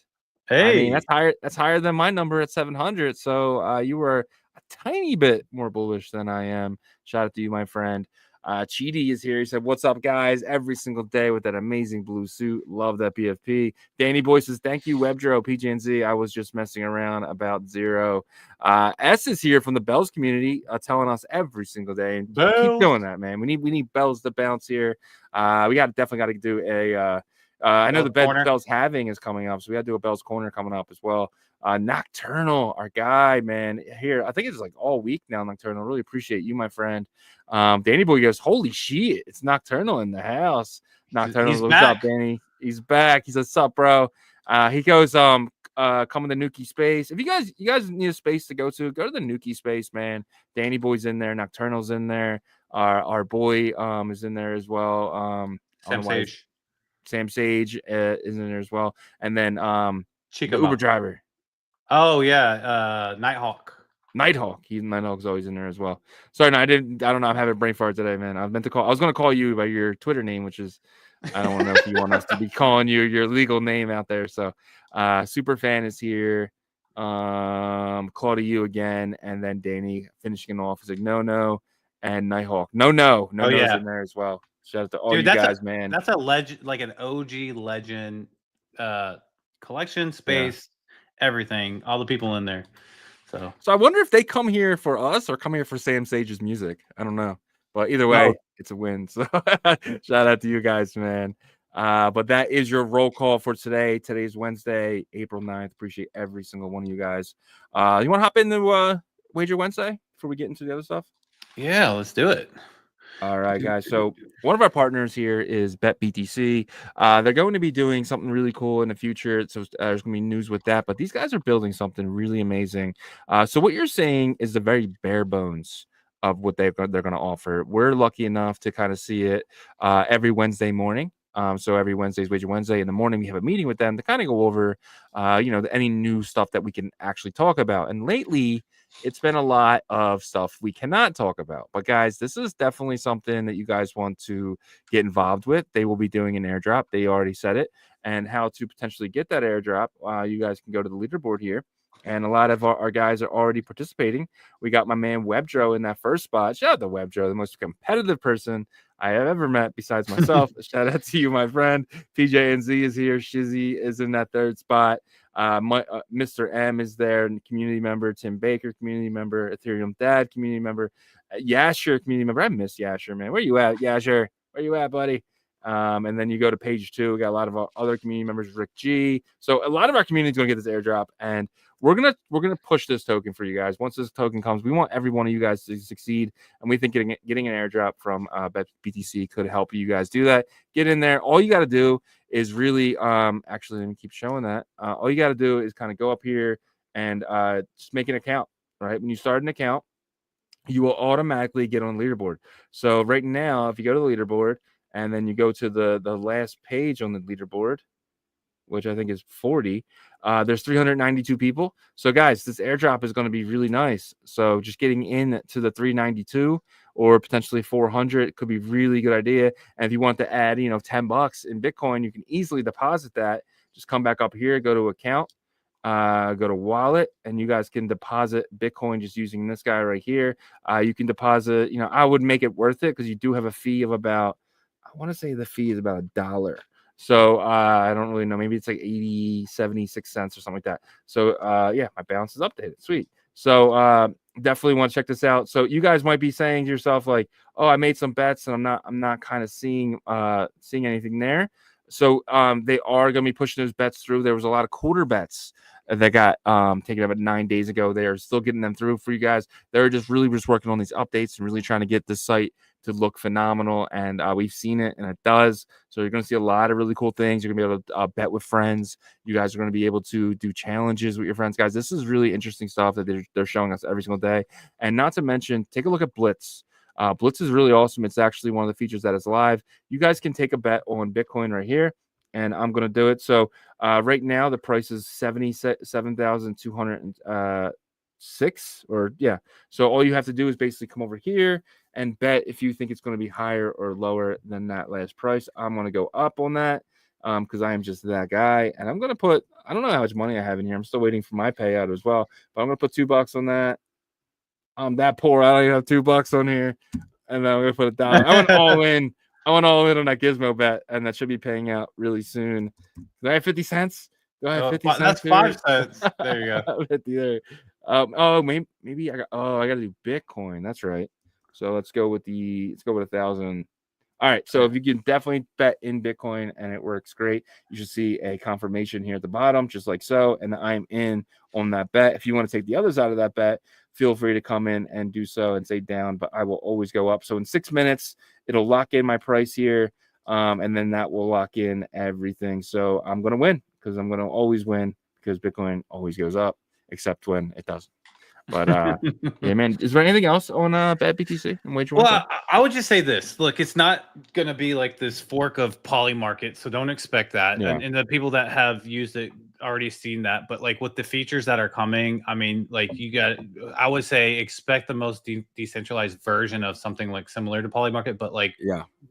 I mean, Hey, that's higher than my number at 700. So you were a tiny bit more bullish than I am. Shout out to you, my friend. Cheaty is here. He said, "What's up, guys? Every single day with that amazing blue suit. Love that PFP." Danny Boy says, "Thank you, WebDro, PG&Z. I was just messing around about zero." S is here from the Bells community, telling us every single day, and keep doing that, man. We need bells to bounce here. We definitely got to do a. I know the Bell's Halving is coming up, so we got to do a Bell's Corner coming up as well. Nocturnal, our guy, man, here. I think it's like all week now, Nocturnal. Really appreciate you, my friend. Danny Boy goes, holy shit, it's Nocturnal in the house. Nocturnal, what's up, Danny? He's back. He says, what's up, bro? He goes, come to the Nuki space. If you guys need a space to go to the Nuki space, man. Danny Boy's in there, Nocturnal's in there. Our boy is in there as well. Sam Sage is in there as well, and then Chico the Uber driver. Oh yeah, Nighthawk. Nighthawk's always in there as well. Sorry, no, I don't know. I'm having a brain fart today, man. I was going to call you by your Twitter name, which is I don't know if you want us to be calling you your legal name out there. So, super fan is here. Claudia, you again, and then Danny finishing it off is like no, and Nighthawk, no, in there as well. Shout out to all you guys, man. That's a legend, like an OG legend collection space, everything, all the people in there. So I wonder if they come here for us or come here for Sam Sage's music. I don't know. But either way, it's a win. So shout out to you guys, man. But that is your roll call for today. Today's Wednesday, April 9th. Appreciate every single one of you guys. You want to hop into Wager Wednesday before we get into the other stuff? Yeah, let's do it. All right, guys. So one of our partners here is ETH-BTC. They're going to be doing something really cool in the future. So there's going to be news with that. But these guys are building something really amazing. So what you're saying is the very bare bones of what they're going to offer. We're lucky enough to kind of see it every Wednesday morning. So every Wednesday is Wager Wednesday. In the morning, we have a meeting with them to kind of go over, any new stuff that we can actually talk about. And lately, it's been a lot of stuff we cannot talk about. But guys, this is definitely something that you guys want to get involved with. They will be doing an airdrop. They already said it. And how to potentially get that airdrop, you guys can go to the leaderboard here. And a lot of our guys are already participating. We got my man WebDro in that first spot. Shout out to WebDro, the most competitive person I have ever met besides myself. Shout out to you, my friend. PJ&Z is here. Shizzy is in that third spot. Mr. M is there, community member. Tim Baker, community member. Ethereum Dad, community member. Yasher, community member. I miss Yasher, man. Where you at, Yasher? Where you at, buddy? And then you go to page 2. We got a lot of our other community members. Rick G. So a lot of our community is going to get this airdrop, and we're gonna push this token for you guys. Once this token comes, we want every one of you guys to succeed, and we think getting an airdrop from BTC could help you guys do that. Get in there. All you got to do is really actually let me keep showing that. All you got to do is kind of go up here and just make an account. Right when you start an account, you will automatically get on the leaderboard. So right now, if you go to the leaderboard and then you go to the last page on the leaderboard, which I think is 40, there's 392 people. So guys, this airdrop is going to be really nice. So just getting in to the 392 or potentially 400 could be really good idea. And if you want to add, $10 in Bitcoin, you can easily deposit that. Just come back up here, go to account, go to wallet, and you guys can deposit Bitcoin just using this guy right here. You can deposit, I would make it worth it because you do have a fee of about, I want to say the fee is about $1. So I don't really know. Maybe it's like 76 cents or something like that. So yeah, my balance is updated. Sweet. So definitely want to check this out. So you guys might be saying to yourself like, oh, I made some bets and I'm not kind of seeing anything there. So they are going to be pushing those bets through. There was a lot of quarter bets that got taken up 9 days ago. They are still getting them through for you guys. They're just working on these updates and really trying to get this site to look phenomenal, and we've seen it, and it does. So you're going to see a lot of really cool things. You're going to be able to bet with friends. You guys are going to be able to do challenges with your friends. Guys, this is really interesting stuff that they're showing us every single day. And not to mention, take a look at Blitz. Blitz is really awesome. It's actually one of the features that is live. You guys can take a bet on Bitcoin right here, and I'm going to do it. So right now, the price is 77,206, or yeah. So all you have to do is basically come over here and bet if you think it's going to be higher or lower than that last price. I'm going to go up on that because I am just that guy. And I'm going to put, I don't know how much money I have in here. I'm still waiting for my payout as well. But I'm going to put $2 on that. I'm that poor. I don't even have $2 on here. And then I'm going to put $1. I went all in. I went all in on that Gizmo bet. And that should be paying out really soon. Do I have 50 cents? Do I have 50 cents? That's 5 cents. There you go. 50 there. Maybe I got to do Bitcoin. That's right. So let's go with 1,000. All right. So if you can definitely bet in Bitcoin and it works great, you should see a confirmation here at the bottom, just like so. And I'm in on that bet. If you want to take the others out of that bet, feel free to come in and do so and say down, but I will always go up. So in 6 minutes, it'll lock in my price here. And then that will lock in everything. So I'm going to win because I'm going to always win because Bitcoin always goes up, except when it doesn't. But yeah, man, is there anything else on bet BTC and wager? Well, I would just say this. Look, it's not going to be like this fork of poly market, so don't expect that. Yeah. And the people that have used it already seen that. But like with the features that are coming, I mean, like I would say expect the most decentralized version of something like similar to poly market, but like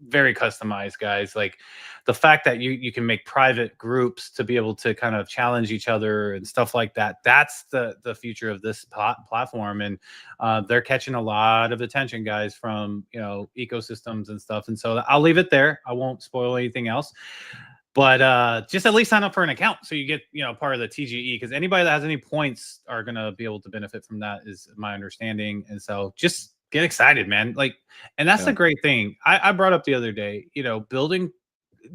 very customized, guys. Like the fact that you can make private groups to be able to kind of challenge each other and stuff like that. That's the future of this platform, and they're catching a lot of attention, guys, from ecosystems and stuff. And so I'll leave it there. I won't spoil anything else. But just at least sign up for an account so you get part of the TGE, because anybody that has any points are gonna be able to benefit from that, is my understanding. And so just get excited, man. Like, and that's the great thing. I brought up the other day, building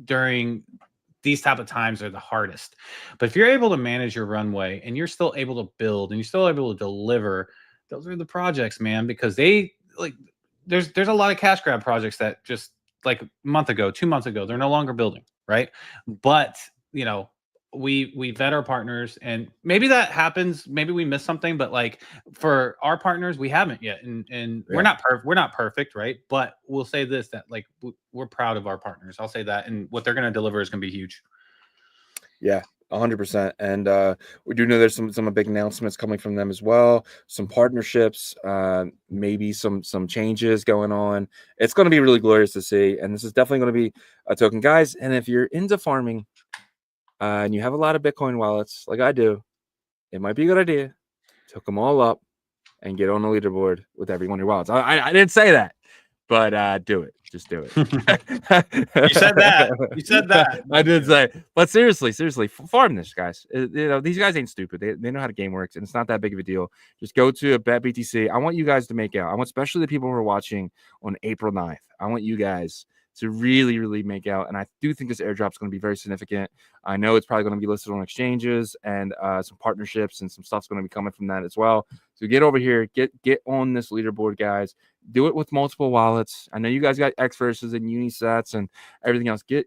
during these type of times are the hardest. But if you're able to manage your runway and you're still able to build and you're still able to deliver, those are the projects, man, because they like there's a lot of cash grab projects that just like a month ago, 2 months ago, they're no longer building. Right. But, we vet our partners, and maybe that happens. Maybe we miss something, but like for our partners, we haven't yet. And we're not perfect. Right. But we'll say this, that like we're proud of our partners. I'll say that. And what they're going to deliver is going to be huge. Yeah. 100%. And we do know there's some big announcements coming from them as well. Some partnerships, maybe some changes going on. It's going to be really glorious to see. And this is definitely going to be a token, guys. And if you're into farming and you have a lot of Bitcoin wallets like I do, it might be a good idea to hook them all up and get on the leaderboard with every one of your wallets. I didn't say that, but do it. Just do it. You said that. You said that. I did say, but seriously, farm this, guys. These guys ain't stupid. They know how the game works, and it's not that big of a deal. Just go to a bet BTC. I want you guys to make out. I want, especially the people who are watching on April 9th. I want you guys to really, really make out. And I do think this airdrop is going to be very significant. I know it's probably going to be listed on exchanges and some partnerships, and some stuff's going to be coming from that as well. So get over here, get on this leaderboard, guys. Do it with multiple wallets. I know you guys got X verses and Unisets and everything else. Get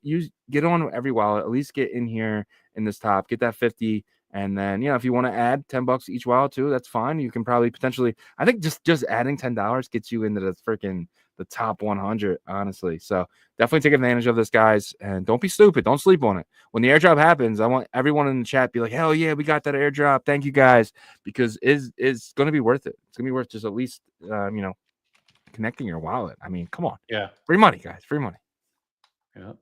on every wallet. At least get in here in this top. Get that 50. And then, if you want to add $10 each wallet too, that's fine. You can probably potentially, I think just adding $10 gets you into the top 100, honestly. So definitely take advantage of this, guys. And don't be stupid. Don't sleep on it. When the airdrop happens, I want everyone in the chat to be like, hell yeah, we got that airdrop. Thank you, guys. Because it's going to be worth it. It's going to be worth just at least, connecting your wallet. I mean, come on. Yeah. Free money, guys. Free money. Yeah.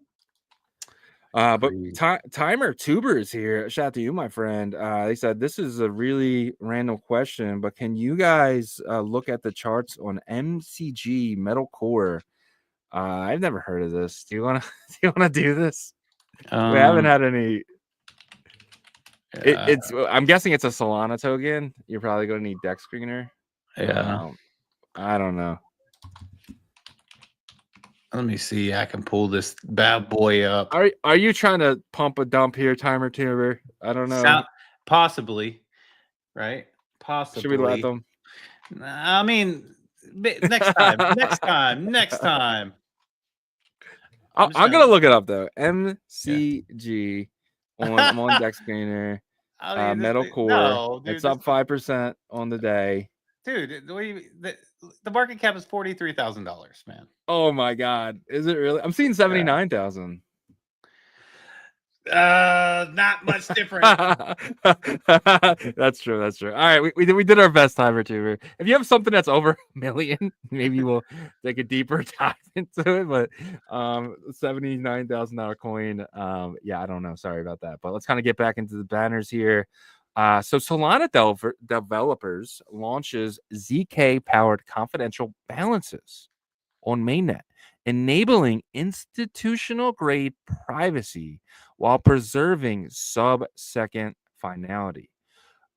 But Timer Tuber is here. Shout out to you, my friend. They said this is a really random question, but can you guys look at the charts on MCG Metal Core? I've never heard of this. Do you want to do this? We haven't had any. I'm guessing it's a Solana token. You're probably going to need Deck Screener. Yeah. I don't know. Let me see. I can pull this bad boy up. Are you trying to pump a dump here, Timer Tuber? I don't know. Possibly, right? Possibly. Should we let them? I mean, next time. I'm gonna look it up though. MCG on Deck Screener. Metal Core. No, dude, it's up 5% on the day. Dude, the market cap is $43,000, man. Oh my God, is it really? I'm seeing 79,000. not much different. That's true. That's true. All right, we did our best, timer tuber. If you have something that's over 1 million, maybe we'll take a deeper dive into it. But $79,000 coin. Yeah, I don't know. Sorry about that. But let's kind of get back into the banners here. So Solana developers launches ZK powered confidential balances on mainnet, enabling institutional grade privacy while preserving sub-second finality.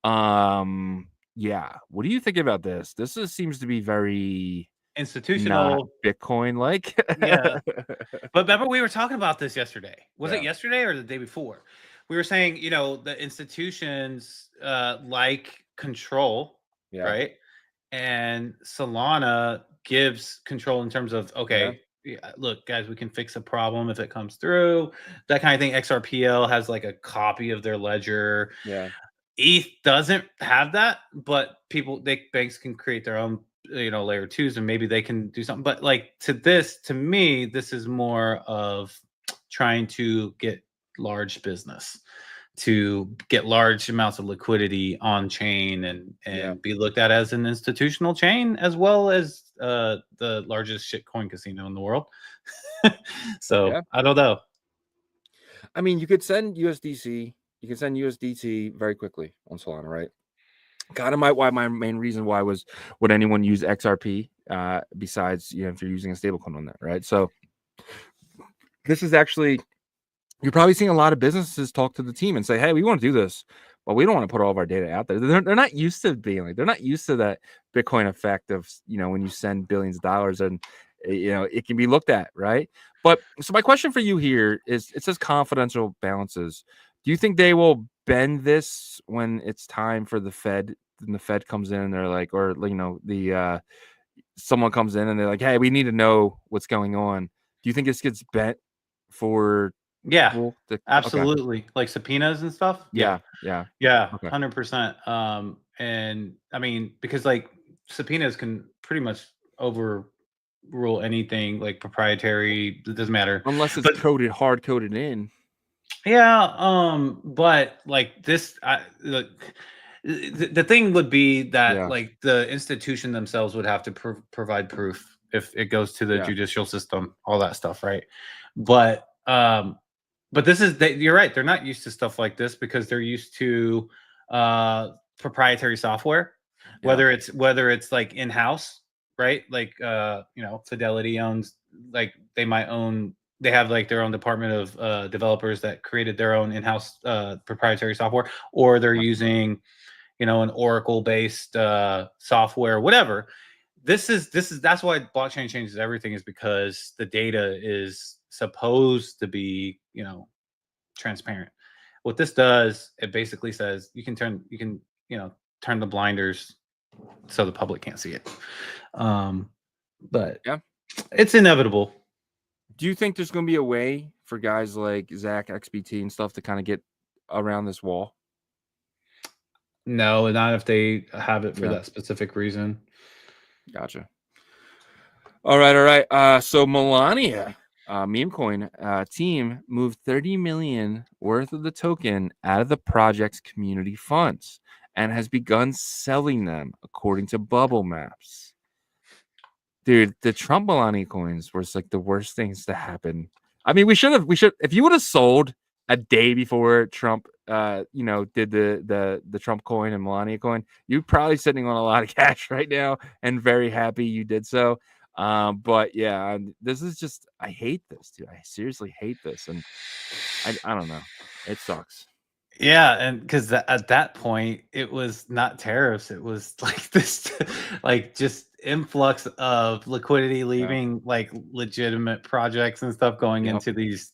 Yeah, what do you think about this? This seems to be very Institutional Bitcoin like. Yeah. But remember, we were talking about this yesterday. Was Yeah. it yesterday or the day before? We were saying, the institutions like control, Yeah. right? And Solana gives control in terms of, okay, look, guys, we can fix a problem if it comes through, that kind of thing. XRPL has like a copy of their ledger. Yeah. ETH doesn't have that, but banks can create their own, layer twos, and maybe they can do something. But like to me, this is more of trying to get large business, to get large amounts of liquidity on chain and be looked at as an institutional chain, as well as the largest shitcoin casino in the world. So I don't know. I mean, you could send USDC. You can send USDT very quickly on Solana, right? Kind of my main reason why was, would anyone use XRP besides if you're using a stablecoin on that, right? So this is actually, you're probably seeing a lot of businesses talk to the team and say, hey, we want to do this, but we don't want to put all of our data out there. They're not used to being like, they're not used to that Bitcoin effect of, when you send billions of dollars and, it can be looked at, right? But so my question for you here is, it says confidential balances. Do you think they will bend this when it's time for the Fed, and the Fed comes in and they're like, or, someone comes in and they're like, hey, we need to know what's going on. Do you think this gets bent for absolutely. Okay. Like subpoenas and stuff? Yeah. Okay. 100%. And I mean, because like subpoenas can pretty much overrule anything like proprietary. It doesn't matter. Unless it's hard coded in. Yeah. But like this, the thing would be that like the institution themselves would have to provide proof if it goes to the judicial system, all that stuff, right? But this is you're right. They're not used to stuff like this because they're used to proprietary software, whether it's like in-house, right? Like Fidelity owns, like they have like their own department of developers that created their own in-house proprietary software, or they're using an Oracle-based software, whatever. That's why blockchain changes everything, is because the data is supposed to be transparent. What this does, it basically says you can turn the blinders so the public can't see it. But it's inevitable. Do you think there's going to be a way for guys like Zach, XBT, and stuff to kind of get around this wall? No, not if they have it for that specific reason. Gotcha. All right. So MELANIA, Memecoin team moved 30 million worth of the token out of the project's community funds and has begun selling them according to bubble maps. Dude, the Trump MELANIA coins were like the worst things to happen. I mean, we should if you would have sold a day before Trump did the Trump coin and MELANIA coin, you're probably sitting on a lot of cash right now and very happy you did so. But yeah, this is just, I hate this, dude. I seriously hate this, and I don't know, it sucks. Yeah, and because at that point it was not tariffs, it was like this like just influx of liquidity leaving like legitimate projects and stuff going into these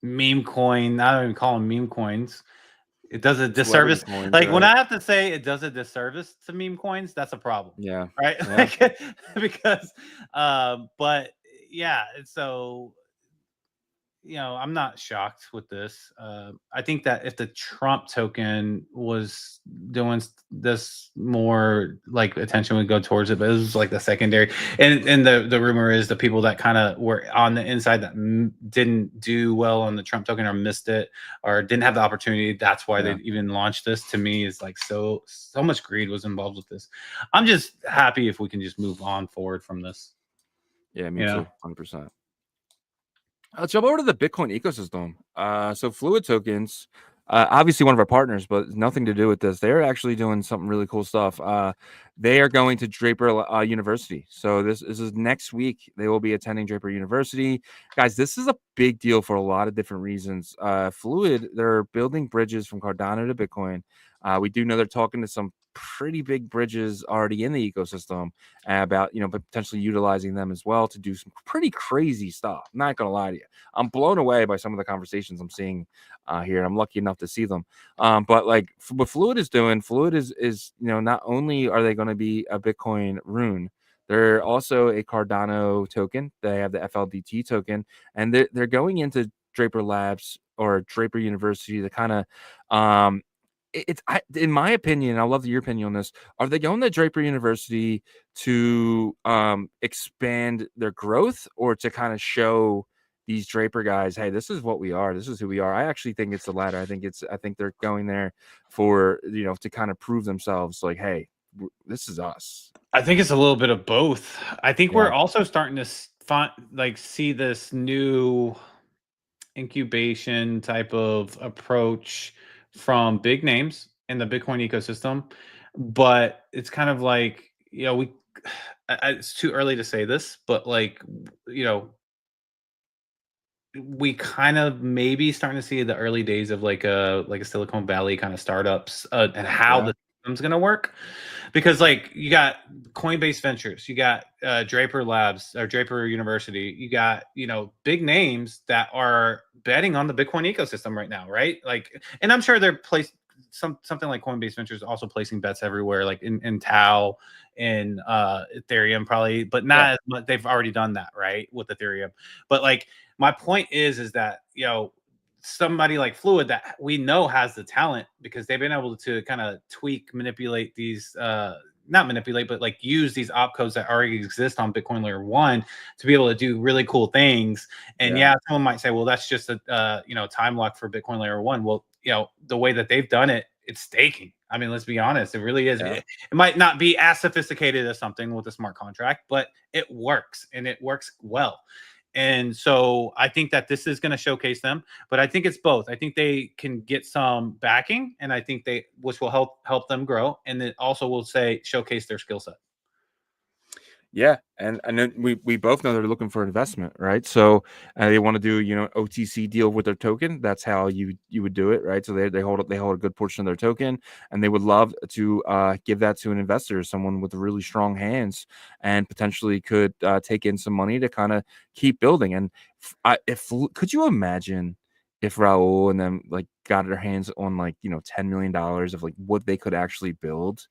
meme coin. I don't even call them meme coins. It does a disservice. Coins, like when I have to say it does a disservice to meme coins, that's a problem. Yeah. Right. Yeah. Like, because but yeah, so I'm not shocked with this. I think that if the Trump token was doing this more, like attention would go towards it, but it was like the secondary. And the rumor is the people that kind of were on the inside that didn't do well on the Trump token or missed it or didn't have the opportunity. That's why they even launched this. To me, is like so much greed was involved with this. I'm just happy if we can just move on forward from this. Yeah, me too, 100%. Let's jump over to the Bitcoin ecosystem. So Fluid Tokens, obviously one of our partners, but nothing to do with this. They're actually doing something really cool stuff. They are going to Draper University. So this is next week. They will be attending Draper University. Guys, this is a big deal for a lot of different reasons. Fluid, they're building bridges from Cardano to Bitcoin. We do know they're talking to some pretty big bridges already in the ecosystem about potentially utilizing them as well to do some pretty crazy stuff. I'm not gonna lie to you, I'm blown away by some of the conversations I'm seeing here. I'm lucky enough to see them, but like what Fluid is doing, Fluid is not only are they going to be a Bitcoin rune, they're also a Cardano token. They have the FLDT token, and they're going into Draper Labs or Draper University to kind of in my opinion, I love your opinion on this. Are they going to Draper University to expand their growth or to kind of show these Draper guys, hey, this is what we are, this is who we are? I actually think it's the latter. I think they're going there for to kind of prove themselves, like, hey, this is us. I think it's a little bit of both. I think we're also starting to see this new incubation type of approach from big names in the Bitcoin ecosystem, but it's kind of like it's too early to say this, but like we kind of maybe starting to see the early days of like a Silicon Valley kind of startups and how the system's going to work, because like you got Coinbase Ventures, you got Draper Labs or Draper University, you got big names that are betting on the Bitcoin ecosystem right now, right? Like, and I'm sure they're something like Coinbase Ventures also placing bets everywhere, like in Tau and Ethereum probably, but not as much. They've already done that, right, with Ethereum. But like my point is that somebody like Fluid that we know has the talent, because they've been able to kind of manipulate these not manipulate, but like use these opcodes that already exist on Bitcoin Layer 1 to be able to do really cool things. And someone might say, well, that's just a time lock for Bitcoin Layer 1. Well, the way that they've done it, it's staking. I mean, let's be honest, it really is. It might not be as sophisticated as something with a smart contract, but it works, and it works well. And so I think that this is going to showcase them, but I think it's both. I think they can get some backing, and I think which will help them grow, and it also will showcase their skill set. Yeah, and then we both know they're looking for investment, right? So they want to do OTC deal with their token. That's how you would do it, right? So they hold a good portion of their token, and they would love to give that to an investor, someone with really strong hands, and potentially could take in some money to kind of keep building. And could you imagine if Raul and them like got their hands on like $10 million of like what they could actually build?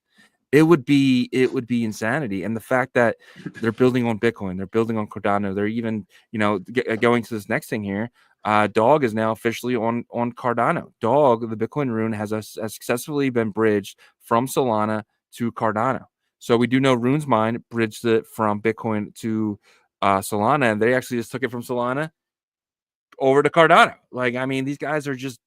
It would be insanity. And the fact that they're building on Bitcoin, they're building on Cardano, they're even going to this next thing here. Dog is now officially on Cardano. Dog, the Bitcoin rune, has successfully been bridged from Solana to Cardano. So we do know Rune's Mine bridged it from Bitcoin to Solana, and they actually just took it from Solana over to Cardano. Like, I mean, these guys are just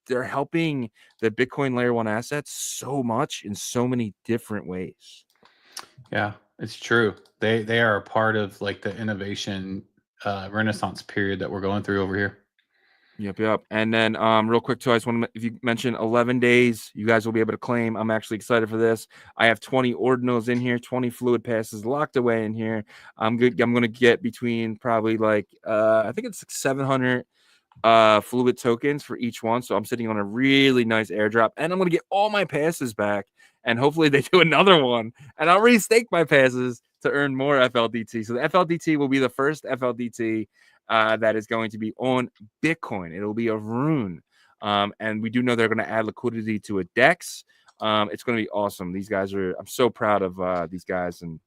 they're helping the Bitcoin Layer 1 assets so much in so many different ways. Yeah, it's true. They are a part of like the innovation renaissance period that we're going through over here. Yep. And then real quick too, I just want to, if you mention 11 days, you guys will be able to claim. I'm actually excited for this. I have 20 ordinals in here, 20 fluid passes locked away in here. I'm going to get between probably like I think it's like 700 fluid tokens for each one. So I'm sitting on a really nice airdrop, and I'm going to get all my passes back, and hopefully they do another one, and I'll restake my passes to earn more FLDT. So the FLDT will be the first FLDT that is going to be on Bitcoin. It'll be a rune. And we do know they're going to add liquidity to a DEX. It's going to be awesome. These guys are. I'm so proud of these guys, and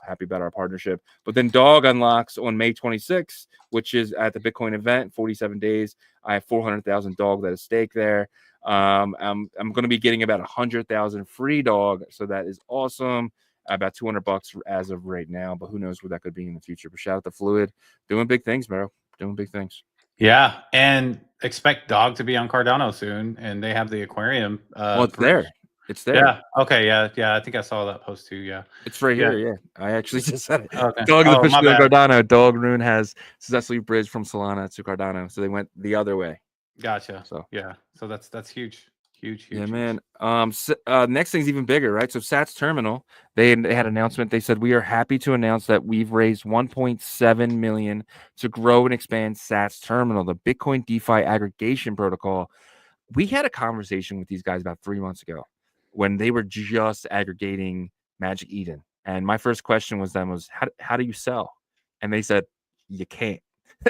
happy about our partnership. But then Dog unlocks on May 26th, which is at the Bitcoin event. 47 days. I have 400,000 Dog that is staked there. I'm going to be getting about 100,000 free Dog, so that is awesome. About $200 as of right now, but who knows what that could be in the future. But shout out to Fluid, doing big things, bro. Doing big things. Yeah, and expect Dog to be on Cardano soon, and they have the aquarium. Well, it's there. It's there. Yeah. Okay. Yeah. Yeah. I think I saw that post too. Yeah. It's right here. Yeah. I actually just said it. Okay. Dog is Oh, my officially on bad. Cardano. Dog Rune has successfully bridged from Solana to Cardano, so they went the other way. Gotcha. So yeah. So that's huge. Huge. yeah, man. Next thing's even bigger, right? So Sats Terminal, they had an announcement. They said, we are happy to announce that we've raised 1.7 million to grow and expand Sats Terminal, the Bitcoin DeFi aggregation protocol. We had a conversation with these guys about 3 months ago when they were just aggregating Magic Eden. And my first question was how do you sell? And they said, you can't.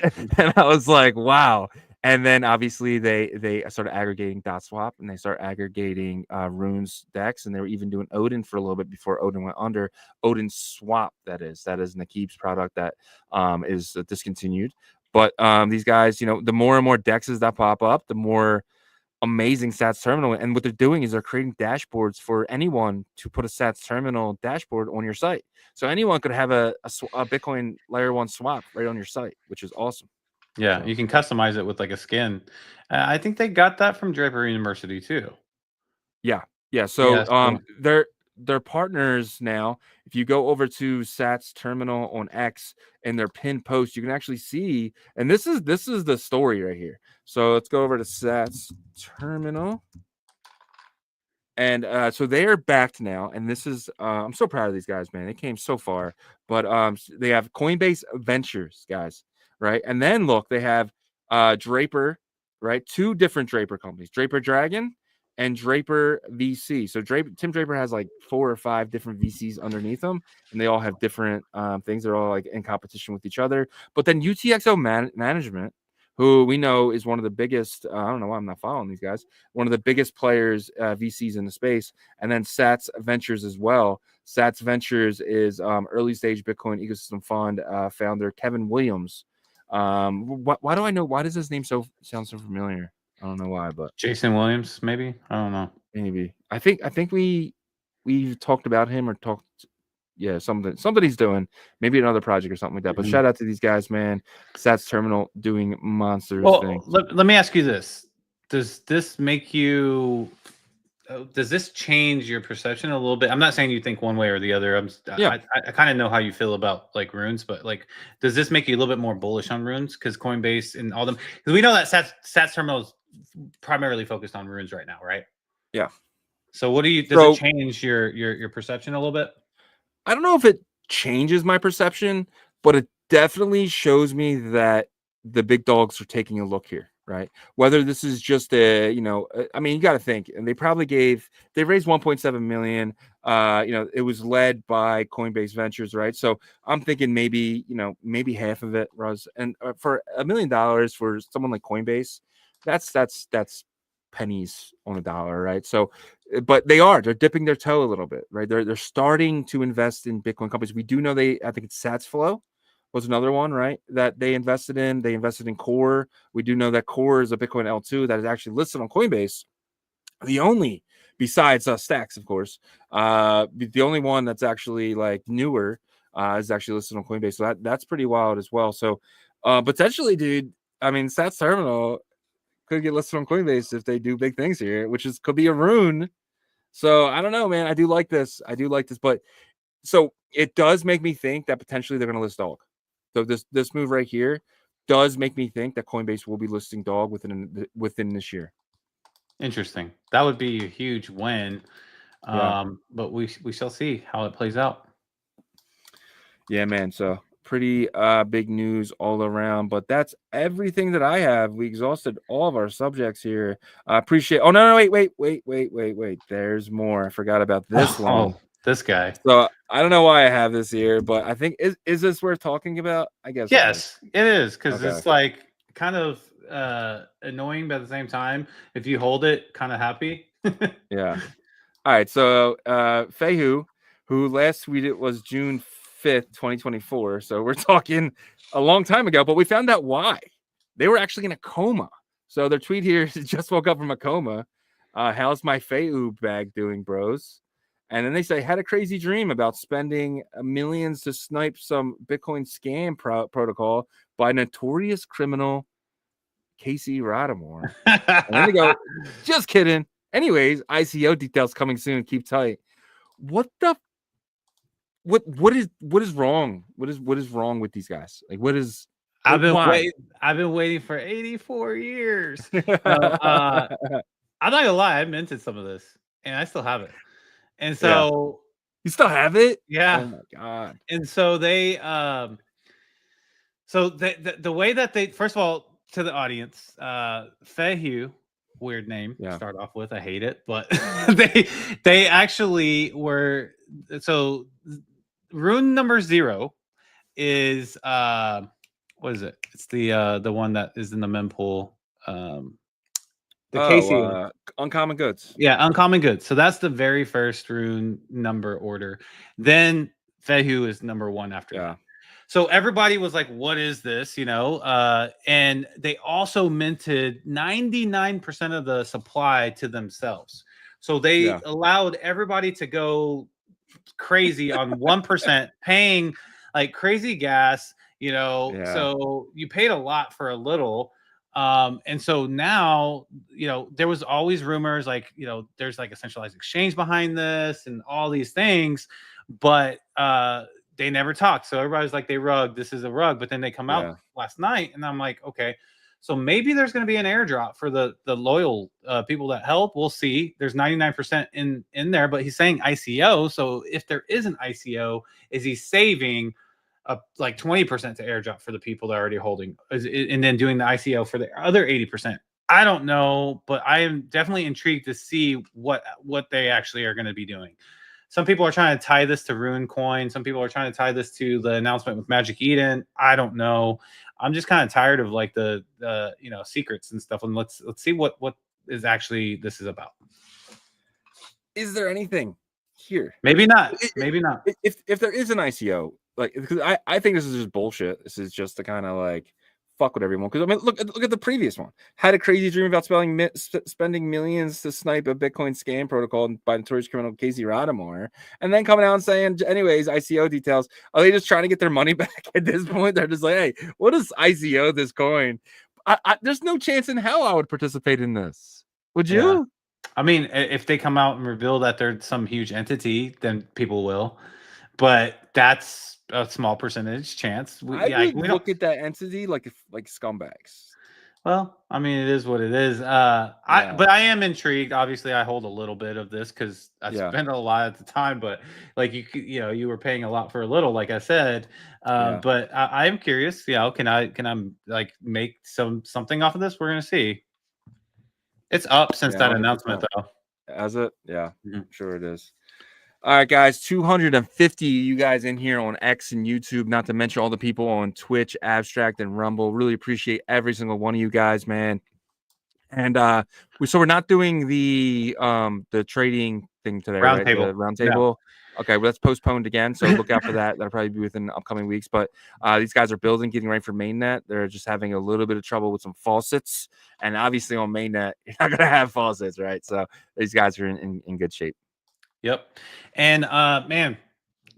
And I was like, wow. And then obviously they started aggregating DotSwap, and they start aggregating Rune's DEX, and they were even doing Odin for a little bit before Odin went under. Odin Swap, that is Nakib's product that is discontinued. But these guys, the more and more DEXs that pop up, the more amazing Sats Terminal. And what they're doing is they're creating dashboards for anyone to put a Sats Terminal dashboard on your site. So anyone could have a Bitcoin layer 1 swap right on your site, which is awesome. Yeah, So you can customize it with like a skin. I think they got that from Draper University too. Yeah. So cool. they're partners now. If you go over to Sats Terminal on X and their pinned post, you can actually see. And this is the story right here. So let's go over to Sats Terminal. And so they are backed now, and this is I'm so proud of these guys, man. They came so far, but they have Coinbase Ventures, guys, right? And then look, they have Draper, right? 2 different Draper companies, Draper Dragon and Draper VC. So Tim Draper has like 4 or 5 different VCs underneath them, and they all have different things. They're all like in competition with each other. But then UTXO Management, who we know is one of the biggest, I don't know why I'm not following these guys, one of the biggest players, VCs in the space, and then Sats Ventures as well. Sats Ventures is early stage Bitcoin ecosystem fund founder Kevin Williams. Why do I know? Why does his name sound so familiar? I don't know why, but Jason Williams, maybe. I don't know. maybe. I think we talked about him or talked. Yeah, somebody's doing maybe another project or something like that. But shout out to these guys, man. Sats Terminal doing monsters things. Let me ask you this: does this make you? Does this change your perception a little bit? I'm not saying you think one way or the other. I kind of know how you feel about like runes, but like, does this make you a little bit more bullish on runes? Because Coinbase and all them, because we know that Sats Terminal is primarily focused on runes right now, right? Yeah. So what does it change your perception a little bit? I don't know if it changes my perception, but it definitely shows me that the big dogs are taking a look here, right? Whether this is just I mean, you got to think, and they raised 1.7 million. It was led by Coinbase Ventures, right? So I'm thinking maybe half of it was, and for $1 million for someone like Coinbase, that's pennies on a dollar, right? So, but they're dipping their toe a little bit, right? They're starting to invest in Bitcoin companies. We do know I think it's SatsFlow was another one, right? That they invested in. They invested in Core. We do know that Core is a Bitcoin L2 that is actually listed on Coinbase. The only, besides Stacks, of course, the only one that's actually like newer is actually listed on Coinbase. So that's pretty wild as well. So potentially, dude, I mean, Sats Terminal could get listed on Coinbase if they do big things here, could be a rune. So I don't know, man. I do like this, but so it does make me think that potentially they're going to list Dog. So this move right here does make me think that Coinbase will be listing Dog within this year. Interesting. That would be a huge win. But we shall see how it plays out. Yeah, man. So pretty big news all around, but that's everything that I have. We exhausted all of our subjects here. I appreciate. Oh no, wait. There's more. I forgot about this one. Oh, this guy. So I don't know why I have this here, but I think is this worth talking about? I guess. Yes, it is, because it's like kind of annoying, but at the same time, if you hold it, kind of happy. Yeah. All right, so Fehu, who last tweeted was June 5th, 2024. So we're talking a long time ago, but we found out why. They were actually in a coma. So their tweet here is just woke up from a coma. How's my Fehu bag doing, bros? And then they say, had a crazy dream about spending millions to snipe some Bitcoin scam protocol by notorious criminal Casey Rodamore. And then they go, just kidding. Anyways, ICO details coming soon. Keep tight. What the? What is wrong? What is wrong with these guys? Like, what is? I've been why? waiting for 84 years. No, I'm not gonna lie, I minted some of this, and I still have it. And so you still have it? Yeah. Oh my god. And so they so the way that they, first of all, to the audience, Fehu, weird name to start off with. I hate it, but they actually were, so rune number 0 is what is it? It's the one that is in the mempool. The Casey Uncommon Goods. Yeah, Uncommon Goods. So that's the very first rune number order. Then Fehu is number 1 after that. So everybody was like, what is this? You know, and they also minted 99% of the supply to themselves. So they allowed everybody to go crazy on 1%, paying like crazy gas, you know. So you paid a lot for a little. And so now, you know, there was always rumors like, you know, there's like a centralized exchange behind this and all these things, but they never talked. So everybody's like, this is a rug. But then they come out last night, and I'm like, okay, so maybe there's going to be an airdrop for the loyal people that help. We'll see. There's 99% in there, but he's saying ICO. So if there is an ICO, is he saving like 20% to airdrop for the people that are already holding, and then doing the ICO for the other 80%? I don't know, but I am definitely intrigued to see what they actually are going to be doing. Some people are trying to tie this to Rune Coin. Some people are trying to tie this to the announcement with Magic Eden. I don't know. I'm just kind of tired of like the you know, secrets and stuff. And let's see what is actually this is about. Is there anything here? Maybe not. Maybe not. If there is an ICO, like, because I think this is just bullshit. This is just to kind of like fuck with everyone. Because I mean, look at the previous one. Had a crazy dream about spending millions to snipe a Bitcoin scam protocol by notorious criminal Casey Rodamore, and then coming out and saying, anyways, ICO details. Are they just trying to get their money back at this point? They're just like, hey, what is ICO this coin? There's no chance in hell I would participate in this. Would you? Yeah. I mean, if they come out and reveal that they're some huge entity, then people will. But that's a small percentage chance. We don't look at that entity like scumbags. Well, I mean, it is what it is. But I am intrigued. Obviously, I hold a little bit of this because I spent a lot at the time. But like you know, you were paying a lot for a little, like I said. But I am curious. You know, can I like make something off of this? We're gonna see. It's up since that announcement, though. Has it? Yeah, sure it is. All right, guys, 250 you guys in here on X and YouTube, not to mention all the people on Twitch, Abstract, and Rumble. Really appreciate every single one of you guys, man. And we're not doing the trading thing today, right? The round table. Yeah. Okay, well, that's postponed again, so look out for that. That'll probably be within the upcoming weeks. But these guys are building, getting ready for mainnet. They're just having a little bit of trouble with some faucets, and obviously on mainnet, you're not gonna have faucets, right? So these guys are in good shape. Yep. And man,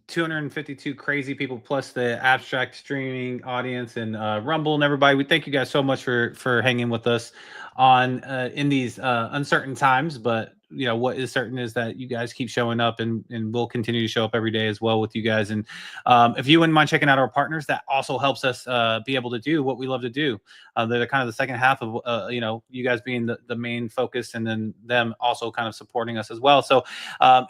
252 crazy people plus the Abstract streaming audience and Rumble and everybody. We thank you guys so much for hanging with us on in these uncertain times. But you know what is certain is that you guys keep showing up, and we'll continue to show up every day as well with you guys. And if you wouldn't mind checking out our partners, that also helps us be able to do what we love to do. They're kind of the second half of you know, you guys being the main focus, and then them also kind of supporting us as well. So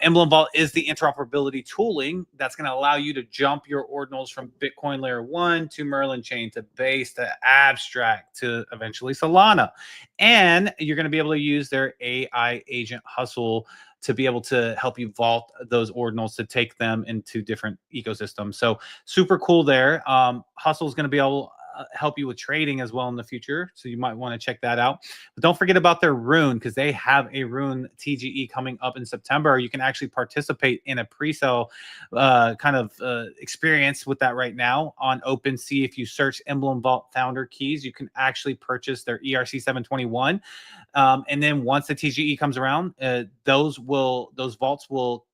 Emblem Vault is the interoperability tooling that's going to allow you to jump your ordinals from Bitcoin layer 1 to Merlin chain to Base to Abstract to eventually Solana. And you're going to be able to use their AI agent Hustle to be able to help you vault those ordinals to take them into different ecosystems. So super cool there. Hustle is going to be able help you with trading as well in the future. So you might want to check that out. But don't forget about their Rune, because they have a Rune TGE coming up in September. You can actually participate in a pre-sale experience with that right now on OpenSea. If you search Emblem Vault Founder Keys, you can actually purchase their ERC 721. And then once the TGE comes around, those vaults will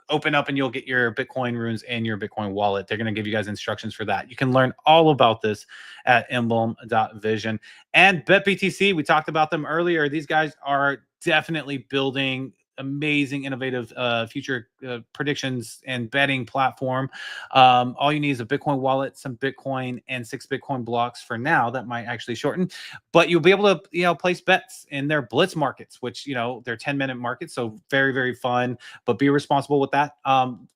open up and you'll get your Bitcoin runes and your Bitcoin wallet. They're going to give you guys instructions for that. You can learn all about this at emblem.vision. And BetBTC, we talked about them earlier. These guys are definitely building amazing, innovative future predictions and betting platform. All you need is a Bitcoin wallet, some Bitcoin, and 6 Bitcoin blocks for now. That might actually shorten, but you'll be able to place bets in their blitz markets, which they're 10-minute markets, so very, very fun. But be responsible with that.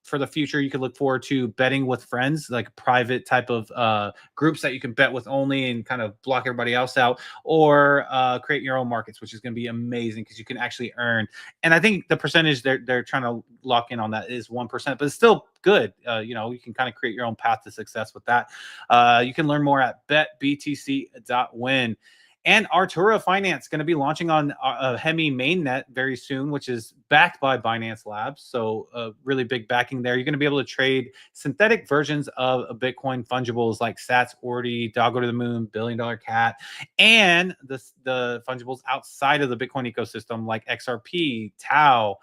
For the future, you could look forward to betting with friends, like private type of groups that you can bet with only and kind of block everybody else out, or create your own markets, which is going to be amazing because you can actually earn. And I think the percentage they're trying to lock in on that is 1%, but it's still good. You can kind of create your own path to success with that. You can learn more at betbtc.win. And Autura Finance going to be launching on Hemi mainnet very soon, which is backed by Binance Labs. So really big backing there. You're going to be able to trade synthetic versions of Bitcoin fungibles like Sats, Ordi, Doggo to the Moon, $1 Billion Cat, and the fungibles outside of the Bitcoin ecosystem like XRP, Tau,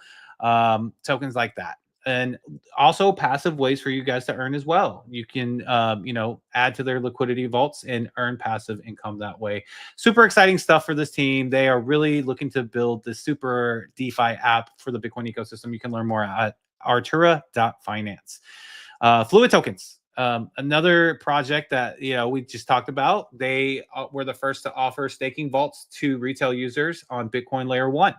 tokens like that. And also passive ways for you guys to earn as well. You can, add to their liquidity vaults and earn passive income that way. Super exciting stuff for this team. They are really looking to build this super DeFi app for the Bitcoin ecosystem. You can learn more at Autura.finance. Fluid tokens. Another project that we just talked about. They were the first to offer staking vaults to retail users on Bitcoin Layer 1.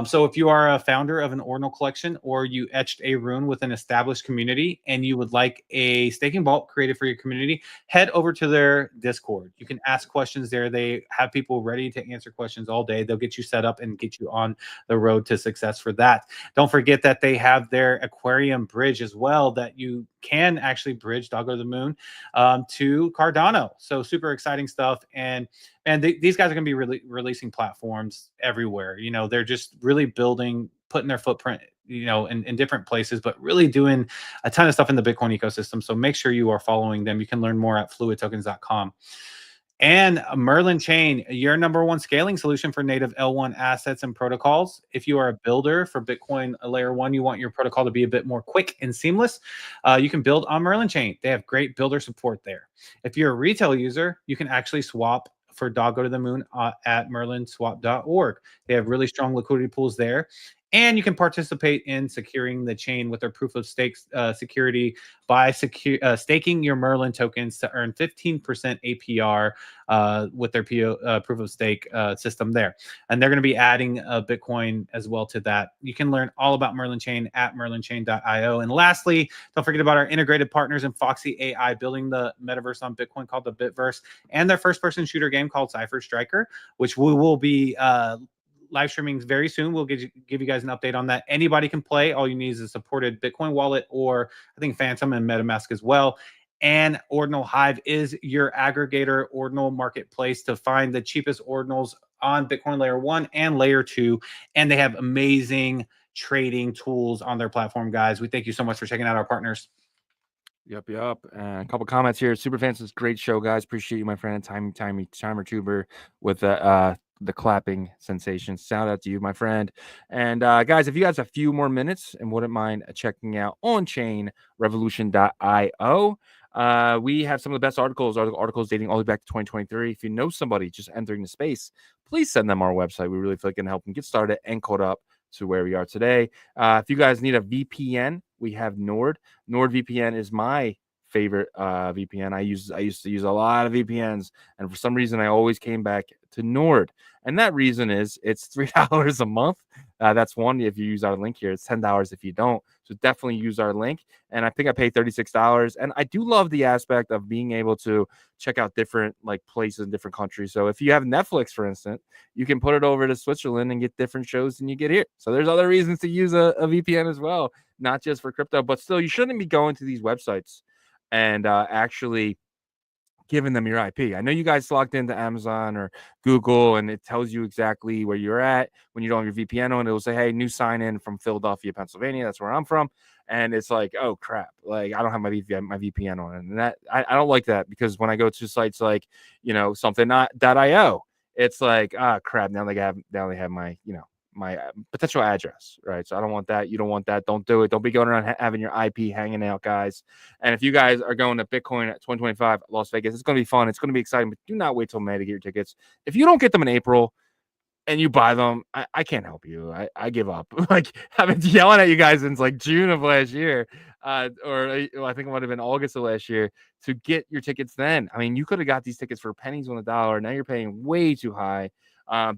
So if you are a founder of an ordinal collection, or you etched a rune with an established community and you would like a staking vault created for your community, head over to their Discord. You can ask questions there. They have people ready to answer questions all day. They'll get you set up and get you on the road to success for that. Don't forget that they have their Aquarium bridge as well, that you can actually bridge Doggo to the Moon to Cardano. So super exciting stuff. And these guys are going to be releasing platforms everywhere. They're just really putting their footprint, in different places, but really doing a ton of stuff in the Bitcoin ecosystem. So make sure you are following them. You can learn more at fluidtokens.com. And Merlin Chain, your #1 scaling solution for native L1 assets and protocols. If you are a builder for Bitcoin Layer 1, you want your protocol to be a bit more quick and seamless, you can build on Merlin Chain. They have great builder support there. If you're a retail user, you can actually swap for Doggo to the Moon at merlinswap.org. They have really strong liquidity pools there. And you can participate in securing the chain with their proof of stake security by staking your Merlin tokens to earn 15% APR with their proof of stake system there. And they're going to be adding Bitcoin as well to that. You can learn all about Merlin Chain at merlinchain.io. And lastly, don't forget about our integrated partners in Foxy AI, building the metaverse on Bitcoin called the Bitverse, and their first-person shooter game called Cypher Striker, which we will be live streaming very soon. We'll give you guys an update on that. Anybody can play. All you need is a supported Bitcoin wallet, or I think Phantom and MetaMask as well. And Ordinal Hive is your aggregator ordinal marketplace to find the cheapest ordinals on Bitcoin Layer 1 and Layer 2. And they have amazing trading tools on their platform, guys. We thank you so much for checking out our partners. Yep. And a couple comments here. Superfans is great show, timer tuber with the clapping sensation. Shout out to you, my friend. And guys, if you guys have a few more minutes and wouldn't mind checking out OnChain Revolution.io, we have some of the best articles dating all the way back to 2023. If you know somebody just entering the space, please send them our website. We really feel like it can help them get started and caught up to where we are today. If you guys need a VPN, we have Nord. NordVPN is my favorite VPN. I used to use a lot of VPNs, and for some reason I always came back to Nord. And that reason is it's $3 a month. That's one if you use our link here. It's $10 if you don't. So definitely use our link. And I think I paid $36. And I do love the aspect of being able to check out different places in different countries. So if you have Netflix, for instance, you can put it over to Switzerland and get different shows than you get here. So there's other reasons to use a VPN as well, not just for crypto. But still, you shouldn't be going to these websites and actually giving them your IP. I know you guys logged into Amazon or Google and it tells you exactly where you're at when you don't have your VPN on. It will say, hey, new sign in from Philadelphia, Pennsylvania. That's where I'm from. And it's like, oh crap, like I don't have my VPN on. And that I don't like that, because when I go to sites like, you know, something.io, it's like, crap, now they have my, you know, my potential address, right? So I don't want that. You don't want that. Don't do it. Don't be going around having your IP hanging out, guys. And if you guys are going to Bitcoin at 2025 Las Vegas, it's going to be fun. It's going to be exciting, but do not wait till May to get your tickets. If you don't get them in April and you buy them, I can't help you. I give up. Like, I've been yelling at you guys since like June of last year, or I think it might have been August of last year, to get your tickets then. I mean, you could have got these tickets for pennies on the dollar. Now you're paying way too high.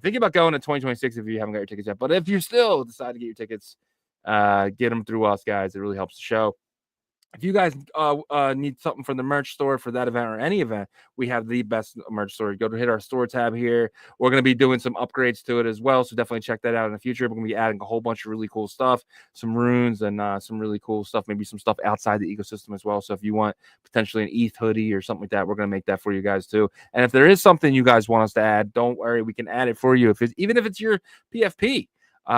Think about going to 2026 if you haven't got your tickets yet. But if you still decide to get your tickets, get them through us, guys. It really helps the show. If you guys need something from the merch store for that event or any event, we have the best merch store. Go to hit our store tab here. We're going to be doing some upgrades to it as well, so definitely check that out in the future. We're going to be adding a whole bunch of really cool stuff, some runes and some really cool stuff, maybe some stuff outside the ecosystem as well. So if you want potentially an ETH hoodie or something like that, we're going to make that for you guys too. And if there is something you guys want us to add, don't worry, we can add it for you. Even if it's your PFP.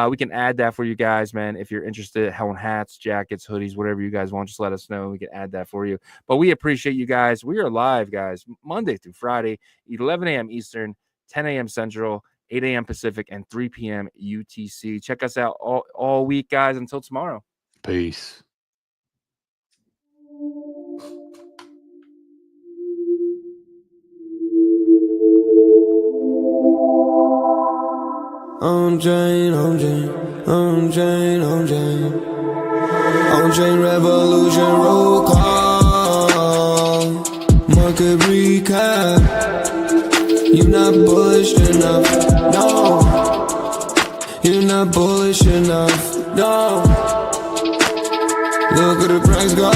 We can add that for you guys, man. If you're interested, on hats, jackets, hoodies, whatever you guys want, just let us know. We can add that for you. But we appreciate you guys. We are live, guys, Monday through Friday, 11 a.m. Eastern, 10 a.m. Central, 8 a.m. Pacific, and 3 p.m. UTC. Check us out all week, guys. Until tomorrow. Peace. OnChain Revolution, roll call, market recap. You're not bullish enough, no. You're not bullish enough, no. Look at the price go,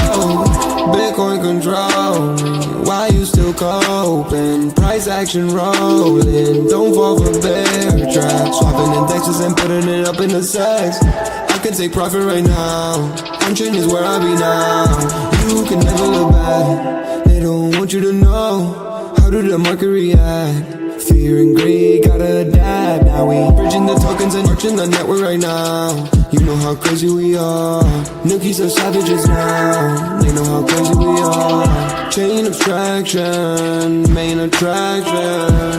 Bitcoin control. Why you still coping? Price action rolling. Don't fall for bear trap. Swapping indexes and putting it up in the sex. I can take profit right now. OnChain is where I be now. You can never look back. They don't want you to know. How did the market react? Fear and greed gotta adapt. Now we bridging the tokens and marching the network right now. You know how crazy we are. Nookies are savages now. They know how crazy we are. Chain abstraction, main attraction.